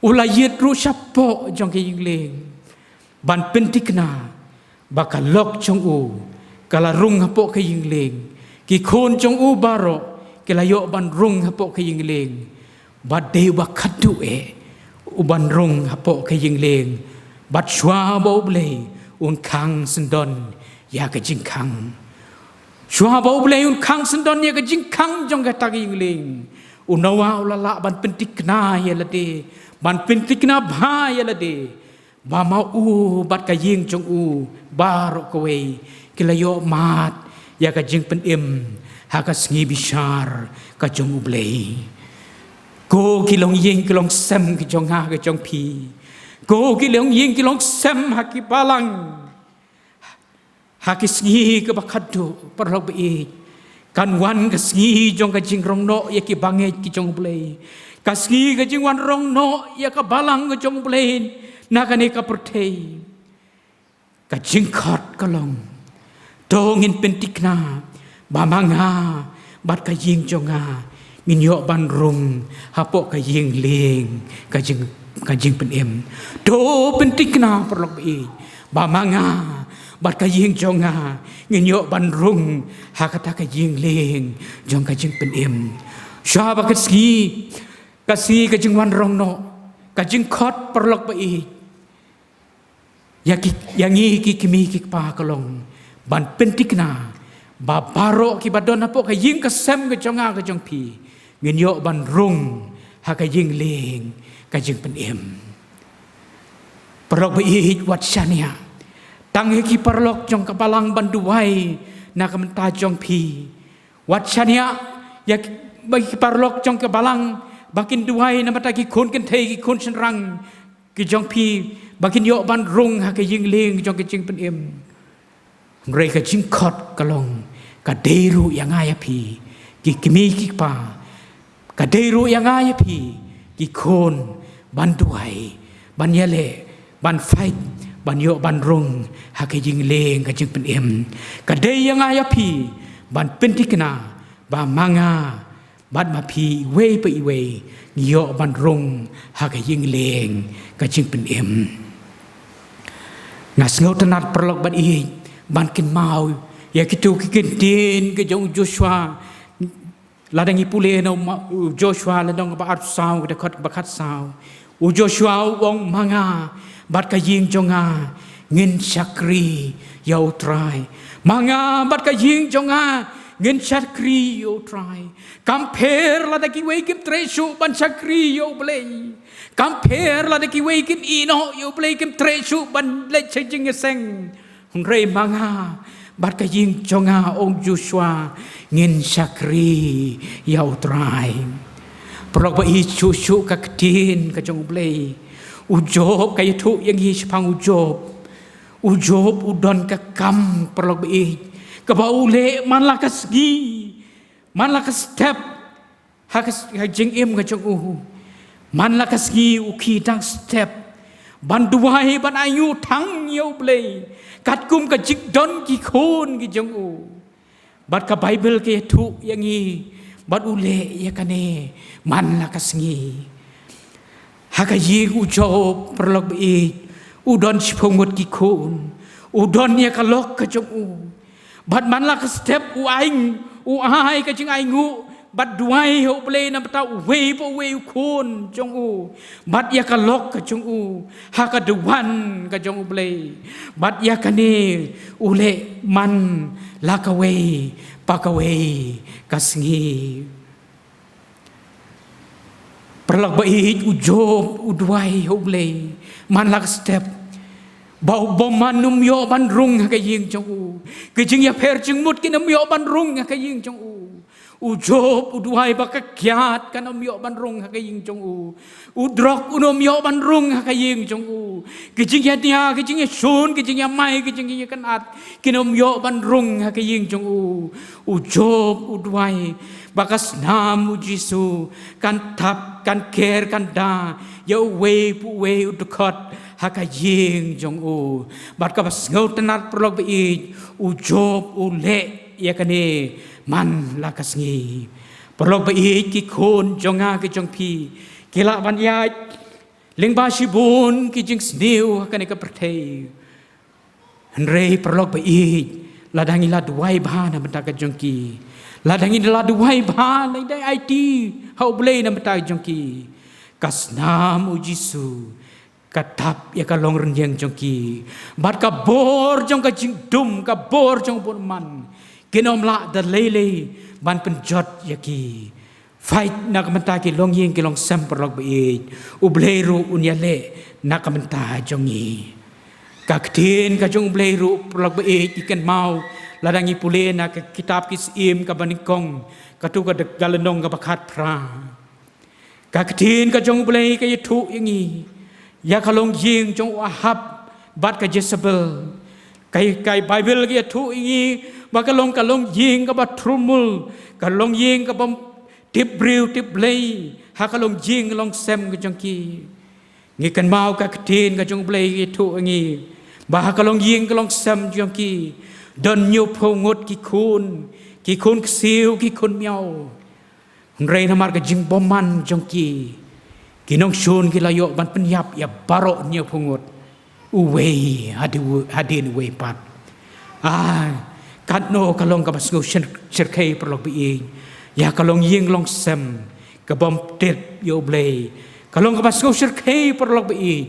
ulayit ru shapo jong ka ying ling ban pentikna bakalok jong u kala rung hapo ka ying ling ki khon jong u baro kelayo ban rung hapo ka ying ling bat de bakadu uban rung hapo ka ying ling bat shwa bo ble un khang sendon ya ka jing khang shwa bo ble un khang sendon ya ka jing khang jong ka ta ying ling unawa ulala ban pentikna ya lade ban pentikna bha ya lade ba ma u bat ka ying jong u barok ko we kelayo mat ya ka jing pen im ha ka sngi bishar ka jong u ble cô ki long ying ki long sem ki jong ha ki jong pi cô ki long ying ki long sem ha ki balang ha ki sngi ka bakadu parlo be kan wan ka sngi jong ka jing rong no ya ki bange ki jong ble ka sngi ka jing wan rong no ya ka balang ka jong ble na ka ne ka pertei ka jing khat ka long dongin pentikna ba manga bat ka ying jong ha minyo ban rung hapo ka ying ling ka jing pen em do pentik na perlok be ba manga bat ka ying jonga minyo ban rung hakata ka ying ling jong ka jing pen em sha ba ka ski ka jing wan rong no ka jing khot perlok be yangi ki kimi ki pa kalong ban pentik na ba baro ki badon hapo ka ying ka sem ka jonga ka jong pi nginyo ban rung ha ka ying ling ka jing pen em perlok be wat shania tang he ki perlok jong ka balang ban duai na ka menta jong pi wat shania ya ba ki perlok jong ka balang bakin duai na mata ki kun ken thei ki kun chen rang ki jong pi bakin yo ban rung ha ka ying ling jong ka jing pen em ngrei ka jing khot ka long ka deru yang aya pi ki kimi ki pa ka deru yang aya pi ki khon ban duai ban yele ban fight ban yo ban rung ha ka jing leng ka jing pen em ka de yang aya pi ban pentikna ba manga ban ma pi we pe we yo ban rung ha ka jing leng ka jing pen em ngas ngau tanat perlok ban i ban kin mau ya kitu ki kin tin ke jong Joshua ladang ipule no Joshua ladang ba at sao de khot ba khat sao u Joshua wong manga bat ka ying jonga ngin Sakri yau trai manga bat ka ying jonga ngin Sakri yau trai kamper la da ki wei kim tresu ban Sakri yau blei kamper la da ki wei kim ino yau blei kim tresu ban le ching seng rei manga bat ka ying jonga ong Joshua ngin Sakri yau trai Perok ba isu ka ketin ka jong blei ujob ka itu yang hi sepang ujob udon ka kam perok ba ka baule man la ka sgi man la ka step ha jing im ka jong man la ka sgi u ki tang step ban duai ban ayu thang yo blei kat kum ka jik don ki khon ki jong bat ka bible ke itu yang hi bat ule ya kane man la kasngi haka ying ujob perlok be udon sipongot ki khon udon ya kalok ka jong bat man la ka step u ai ka jing aingu bat duai ho ple na ta we po we khon jong bat ya kalok ka jong haka dewan ka jong ple bat ya kane ule man la ka we pakaway kasngi perlak bait ujob udwai hoblay man lak step bau boman num yo ban rung ka ying jong ke jing ya per jing mut kinam yo ban rung ka ying jong ujob udwai bakakyat kanam yo ban rung ka ying jong udrok unom yo ban rung ka ying jong ke jing ya dia ke jing ya shun ke jing ya mai ke jing ya kanat kinom yo ban rung ka ying jong ujob udwai bakas nam Jisu kan tap kan ker kan da ya we pu we udkot haka ying jong bat ka bas ngau tenat prolog be ujob ule ya kane man lakas ngi prolog be ki khon jonga ki jong pi kila ban ya ling ba shibun ki jing sniu kane ka pertei Henry prolog be ladangi la duai ba na benta ka jong ki ladangi la duai ba na dai IT hau blei na benta jong ki kasnam Jisu katap ya kalong renjeng jong ki bat ka bor jong ka jing dum ka bor jong bon man kinom la da lele ban penjot ya ki fight na kamenta ki long yeng ki long sem perlog be ubleru unyale na kamenta jong yi kaktin ka jong ubleru perlog be ikan mau ladangi pule na ka kitab kisim ka banikong katu ka galenong ka bakat pra kaktin ka jong ublei ka yitu yangi ya kalong ying jong Ahab bat ka Jezebel kai Bible ki tu ingi bakalong kalong ying ka bat trumul kalong ying ka bam tibriu tiblei ha kalong ying long sem ka jong ki ngi kan mau ka ktin ka jong blei ki tu ingi ba kalong ying ka long sem jong ki don nyu phongot ki khun siu ki khun miao rei namar ka jing boman jong ki kinong shun ki layo ban penyap ya baro nyu phongot uwei hadin uwei pat kat no kalong ka basngo serkei perlok bi ya kalong ying long sem ka bom tet yo blei kalong ka basngo serkei perlok bi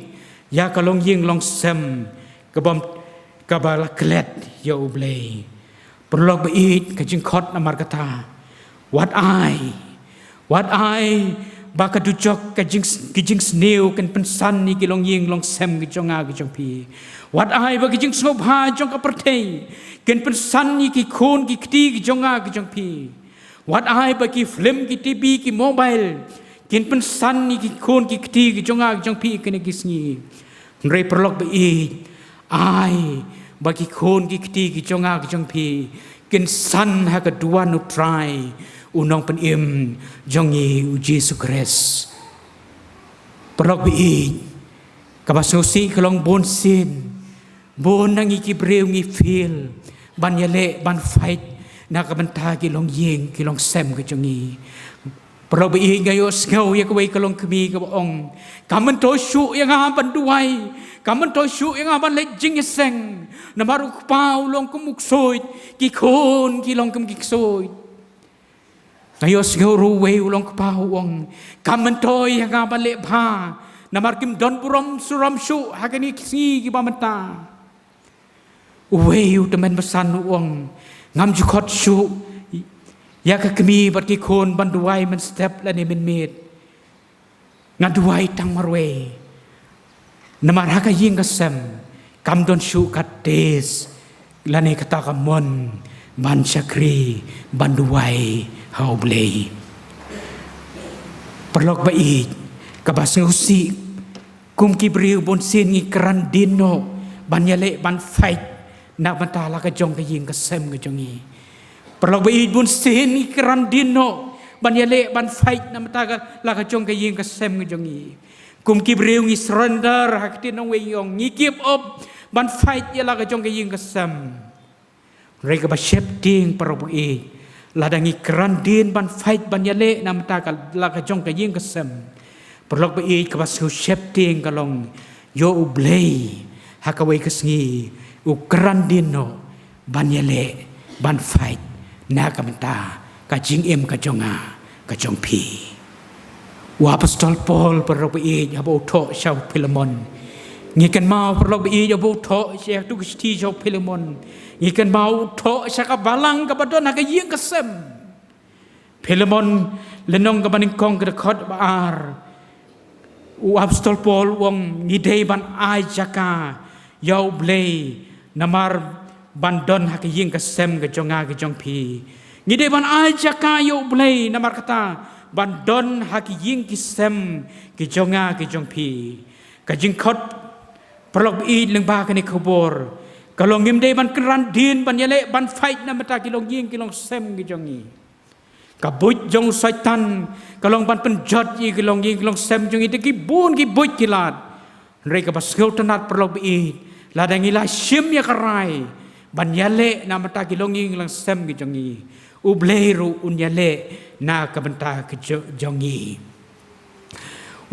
ya kalong ying long sem ka bom ka bala klet yo blei perlok bi ka jing khot namar kata what I baka dujok ka jing sneu kan pensan ni kilong ying long sem ki jonga ki jong pi what I baka jing snob ha jong ka pertei kan pensan ni ki khon ki kti ki jonga ki jong pi what I baki film ki TV ki mobile kan pensan ni ki khon ki kti ki jonga ki jong pi kan ki sngi re perlok be I baki khon ki kti ki jonga ki jong pi kan san ha ka duan nu try unong pen im jong yi Jesu Kristus perlok bi kabasosi kalong bon sin bon nang iki breu ngi feel ban yale ban fight na kabanta ki long ying ki long sem ki jong yi perlok bi ngayo ngau ya kawai kalong kemi ka ong kamen to shu yang ban duai kamen to shu yang ban le jing seng na baru pau long kumuk soi ki khon ki long kum ki soi Ayos ngau ruwe ulong kepawong kamen toy yang balik ba namar kim don buram suram syu hakani kisi ki bamata weu temen besan uang ngam jukot syu ya ka kemi bat ki kon banduai men step la ni men mit ngaduai tang marwe namar haka ying kasem kam don syu kates la ni kata kamon ban syakri banduai hau blei perlok baik kabas ngusi kum kibriu bon sin ngi keran dino ban yale ban fight nak mata la ka jong ka ying ka sem ka jongi perlok baik bon sin ngi keran dino ban yale ban fight nak mata la ka jong ka ying ka sem ka jongi kum kibriu ngi surrender hakti nong we yong ngi give up ban fight ya la ka jong ka ying ka sem rega ba shep ding perlok baik ladangi keran din ban fight ban yale nak mata la ka jong ka ying ka sem perlok bei kabas hu shepting kalong yo ublei hakawai kesngi ukran dino ban yele ban fight na kamenta ka jing em ka jonga ka jong pi wa apostol Paul perlok bei abo tho shau Philemon ngi kan mau perlok bei abo tho she tu sti shau Philemon ngi kan mau tho shaka balang ka badon ka yeng ka sem Philemon lenong ka baning kong ka khot baar apostol Paul wong ngidei ban ai jaka yau blei namar bandon hak ying ka sem ka jonga ka jong pi ngidei ban ai jaka yau blei namar kata bandon hak ying ki sem ki jonga ki jong pi ka jing khot perlok i leng ba ka ni khobor kalong ngim dei ban keran din ban yale ban fight namata ki long ying ki long sem ki jongi kabuj jong syaitan kalong ban penjat i kalong ying kalong sem jong itu ki bun ki buj kilat reka baskil tenat perlo bi ladang ila sim ya karai ban yale na mata ki long ying kalong sem ki jong i ubleru un yale na ka benta ki jong i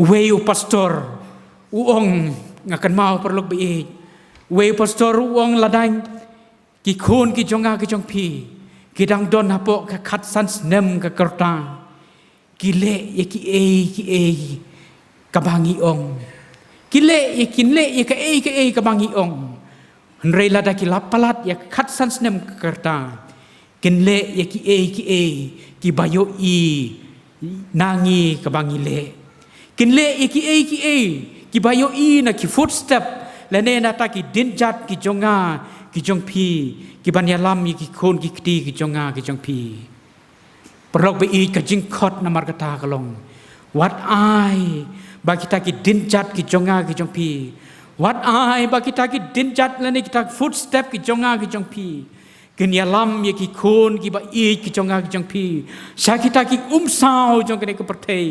weu pastor uong ngakan mau perlo bi weu pastor uong ladang ki khon ki jonga ki jong pi kidang don hapo ka khat san nem ka kerta kile ye ki kabangi ong kile ye kabangi ong hnrei lada ki lapalat ya khat san nem ka kerta kinle ye ki bayo i nangi kabangi le kinle ye ki bayo i na ki footstep lene na ta ki dinjat ki jonga ki jong pi ki ban yalam ki khon ki kti ki jonga ki jong pi perlok bei ka jing khot namar kata kalong what I ba kita ki dinjat ki jonga ki jong pi what I ba kita ki dinjat lani kita footstep ki jonga ki jong pi kin yalam ki khon ki ba i ki jonga ki jong pi sha kita ki sao jong ke pertei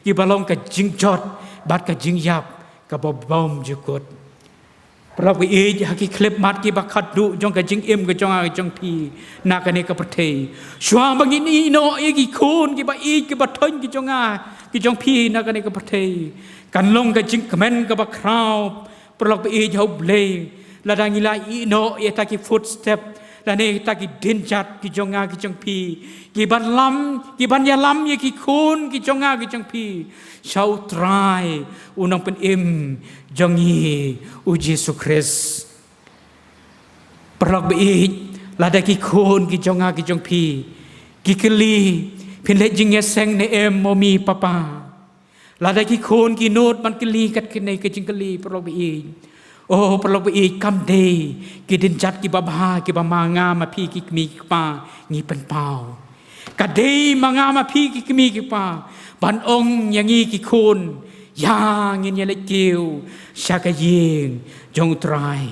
ki balong ka jing jot bat ka jing yap ka bom jukut perlok bei haki klip mat ki bakat du jong ka jing im ka jonga ki jong pi na ka ne ka pertei shwa bangini no ki khon ki ba i ki ba thon ki jonga ki jong pi na ka ne ka pertei kan long ka jing kmen ka ba krau perlok bei jau ble ladang ila i no ye ta ki footstep la ne ta ki dinjat ki jonga ki jong pi ki ban yalam ye ki khon ki jonga ki jong pi shau trai unang pen im jongi u Yesus Kristus perlok bei lada ki khon ki jonga ki jong pi ki keli pin le jing ya seng ne em momi papa lada ki khon ki not ban keli kat kene ke jing keli perlok bei oh perlok bei kam dei ki din jat ki babha ki bamanga ma pi ki mi ki pa ngi pen pau ka dei manga ma pi ki mi ki pa ban ong yang ngi ki khon yang in yale kiu shaka ying jong trai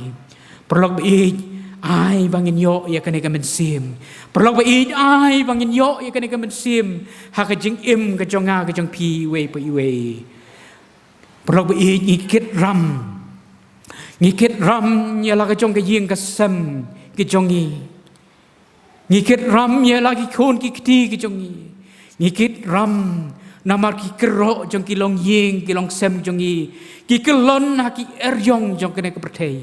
perlok bei ai bangin yo ya kane ka men sim perlok bei ai bangin yo ya kane ka men sim ha ka jing im ka jonga ka jong pi we we perlok bei ngikit ram ya la ka jong ka ying ka sem ki jongi ngikit ram ya la ki khon ki kti ki jongi ngikit ram namar ki kero jong ki long ying ki long sem jongi ki kelon ha ki eryong jong kane ka pertei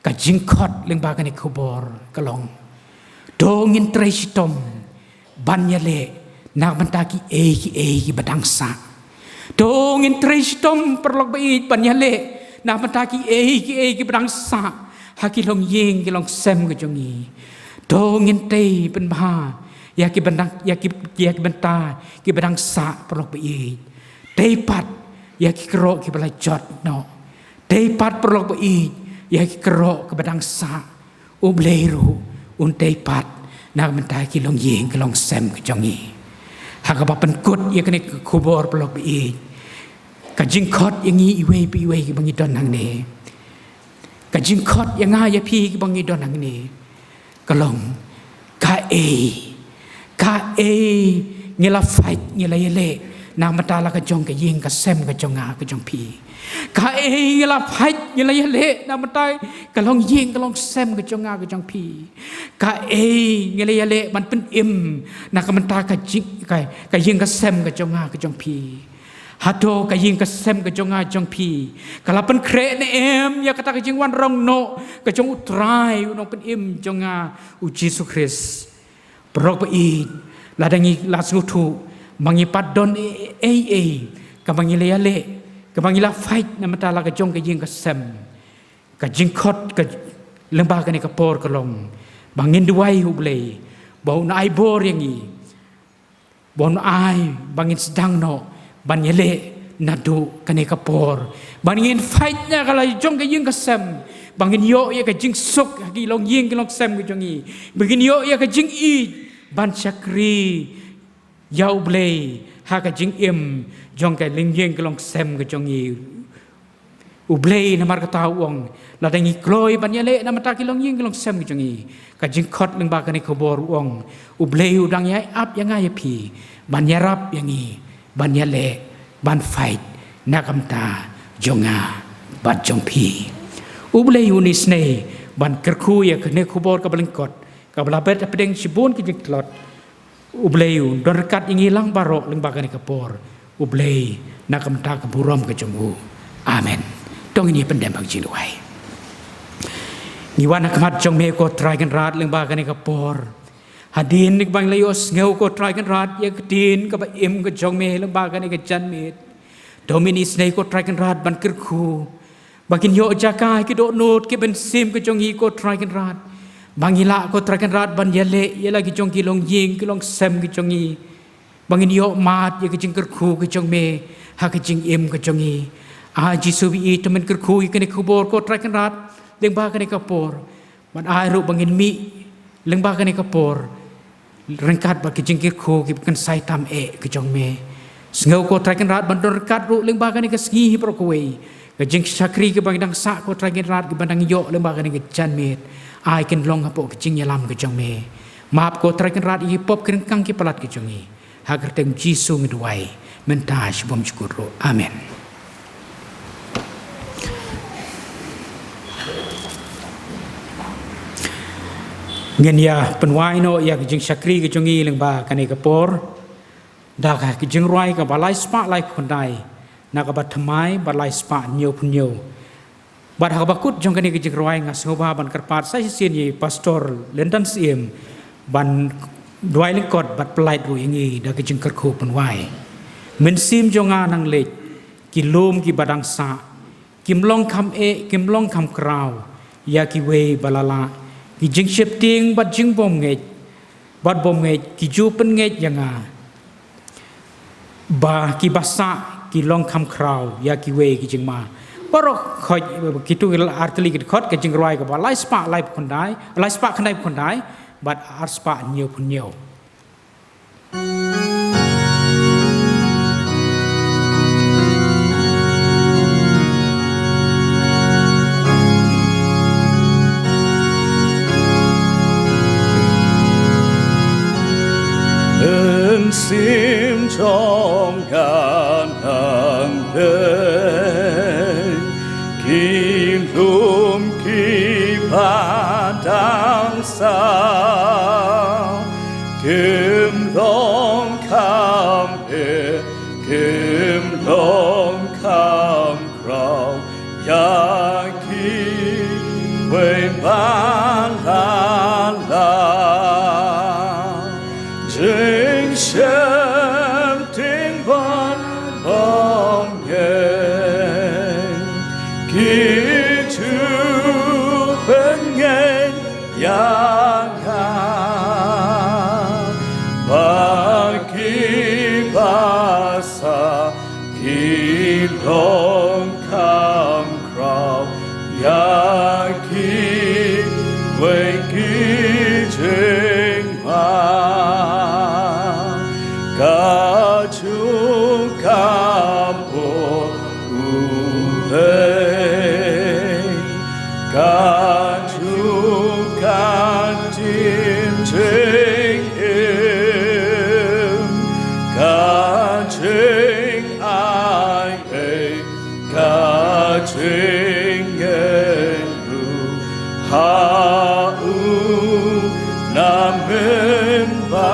ka jingkhot leng ba kane khobor kalong dongin treitom ban yale nak banta ki ki badangsa Dongin tristom perlok bait banyale na mataki ki bedang sa haki long yeng ki long sem ke jongi dongin tei pen bha ya ki benta ki bedang sa perlok bait tei pat ya ki kro ki balai jot no tei pat perlok bait ya ki kro ke bedang sa ubleiru un tei pat na mataki long yeng ki long sem ke jongi haka pen kut ya kene kubor perlok bait kajing kot yang iwe ki bangi don hang ne kajing kot yang ya pi ki bangi don hang ne kalong ka ngela fight ngela yele na matala ka jong ka ying ka sem ka jonga ka jong pi ka ngela fight ngela yele na matai kalong ying kalong sem ka jonga ka jong pi ka ngela yele man pen im na ka manta ka jing ka ying ka sem ka jonga ka jong pi Hato kaying kasem ke jonga jong pi kalapan kre ne em ya kata kajing wan rong no ke jong utrai unong pen im jonga u Jesu Christ prok pai ladangi lasnutu mangipat don ka mangile yale ka mangila fight na matala ke jong kaying kasem kajing khot ka lembaga ne ka por kolong bangin duai hublei bau na ai bor yangi bau na ai bangin sedang no banyele nadu kane kapor bangin fight nya kala jong ka ying kasem bangin yo ya ka jing sok ki long ying ki long sem ki jongi bangin yo ya ka jing i ban chakri yau blei ha ka jing im jong ka ling ying ki long sem ki jongi u blei na mar ka ta wong la dangi kloi banyele na mata ki long ying ki long sem ki jongi ka jing khot ling ba kane kobor wong u blei udang yai ap yang ai pi banyarap yangi banyale ban fight nakamta jonga bat jong pi uble unis ne ban kerku ya kene kubor ka belengkot ka belabet pedeng sibun ki jeklot uble un don rekat ingi lang barok ling bakane kapor uble nakamta ka burom ka jongu amen tong ini pendembang jinuai ni wana kamat jong me ko try kan rat ling bakane kapor hadin nik bang layos ngeu ko try kan rat ya kedin ka ba im ka jong me lembaga ni ka jan mit dominis nei ko try kan rat ban kerku bakin yo jakai ki do not ki ben sim ka jong hi ko try kan rat bangila ko try kan rat ban yale ya lagi jong ki long ying ki long sem ki jong hi bangin yo mat ya ki jing kerku ki jong me ha ki jing im ka jong hi a jisu bi temen kerku ki ne kubor ko try kan rat lembaga ni ka por ban ai ru bangin mi lembaga ni ka por rengkat bagi jingkir ko ki kan sai tam ke jong me sngau ko traken rat bandor kat ru lembaga ni ka sngi pro ko wei ka jing sakri ki bang dang sa ko traken rat ki bandang yo lembaga ni ka jan met ai ken long hapo ki jing yalam ka jong me map ko traken rat i pop ken kang ki palat ki jongi hagar teng jisu ngduai mentaj bom syukur amen ngen ya penwai no ya kijing sakri kijongi leng ba kane kapor da ka kijing roi ka balai spa lai khondai na ka bat thamai balai spa nyo punyo bat ha bakut jong kane kijing roi nga soba ban karpat sai sien ye pastor lendan siem ban dwai leng kot bat plait ru yangi da kijing karkho penwai men sim jonga nang le kilom ki badang sa kimlong kham kimlong kham kraw ya ki we balala ki jing ship ting bat jing bom nge bat bom nge ki ju pen nge yanga ba ki basa ki long kham kraw ya ki we ki jing ma barok khoj ki tu artli ki khot ki jing roi ka ba lai spa lai khondai lai spa khandai khondai bat ar spa nhiều pun nhiều sim trong ngàn hàng đời kim lùm kim ba đang sao kim long cam bề kim long cam crow ya kim quên ban lan la xem tiếng ban tu pengen yang bagi basa kilong kam krau ya ki wei ki jing ma ka chu kam po u ka chu ka tin jing ka jing ai ka jing ru ha u na men ba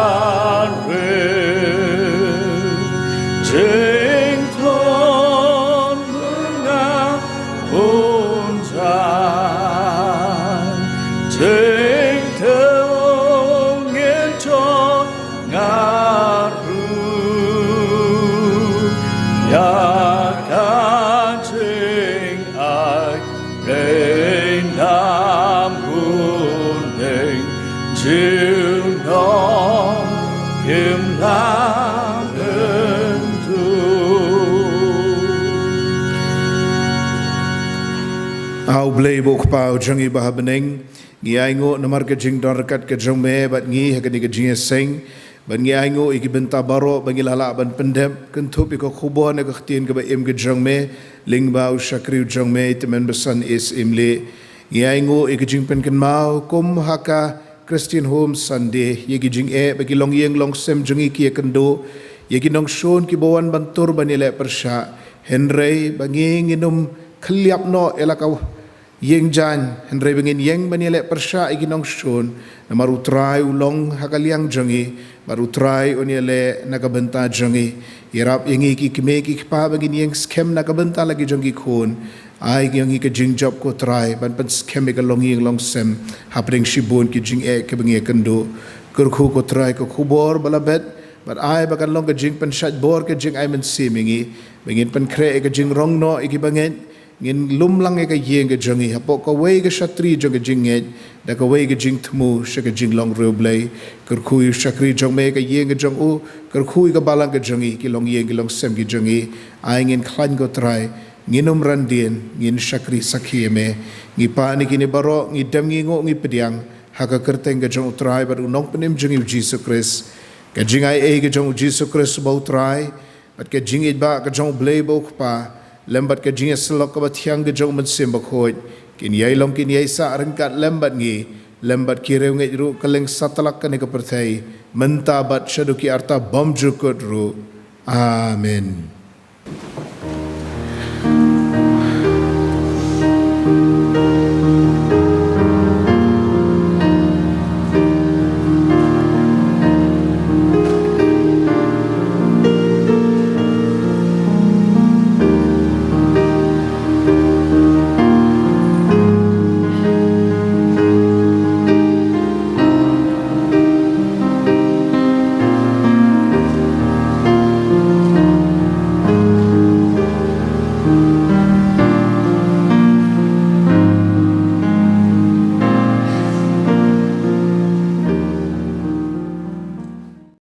jing thon na bun chan jing thong ngin cho nga ru ya ka jing ai re nam bun nei chiu non kim lam tu au blei bok pau jangi bahabeneng ngi aingo namar ke jing dorkat ke jong me bat ngi hakani ke jing seng ban ngi aingo iki benta baro bangi lala ban pendem kentup iko khubo ne ke htien ke ba em ke jong me ling bau shakri jong me temen besan is imle ngi aingo iki jing pen ken mau kum haka Christian Home Sunday yegi jing bagi long yeng long sem jungi ki kendo yegi nong shon ki bawan bantur banile persha Henry bangi nginum khliap no elakaw yeng jan Henry bangin yeng banile persha igi nong shon na maru try ulong hakaliang jungi maru try oniele nakabenta jungi irap yengi ki kime ki pa bangin yeng scam nakabenta lagi jungi khon ai yang ki jing job ko try ban pan scam ka long yeng long sem hapring shibun ki jing ke bangi kendo kurkhu ko try ko khubor balabet but ai bakan long ka jing pan shat bor ka jing ai man semingi bangin pan kre ka jing rong no iki bangin ngin lumlang ka yeng ka jungi hapo ka wei ka shatri jong ka jing da ka wei ka jing thmu shaka jing long roblei kurkhu shakri jong me ka yeng ka jong u kurkhu ka balang ka jungi ki long yeng ki long sem ki jungi ai ngin khan ko try nginum randien ngin shakri sakhi me ngi pa ni kini baro ngi dam ngi ngo ngi pediang haka kerteng ga jong try bar unong penim jungi Jesus Christ ka jingai ga jong Jesus Christ bo try bat ka jingi ba ka jong blei bo pa lembat ka jingi selok ka bathiang ga jong man sim ba khoi kin yai long kin yai sa rangkat lembat ngi lembat ki rew ngi ru kaleng satalak ka ni ka perthai menta bat shaduki arta bom jukut ru amen.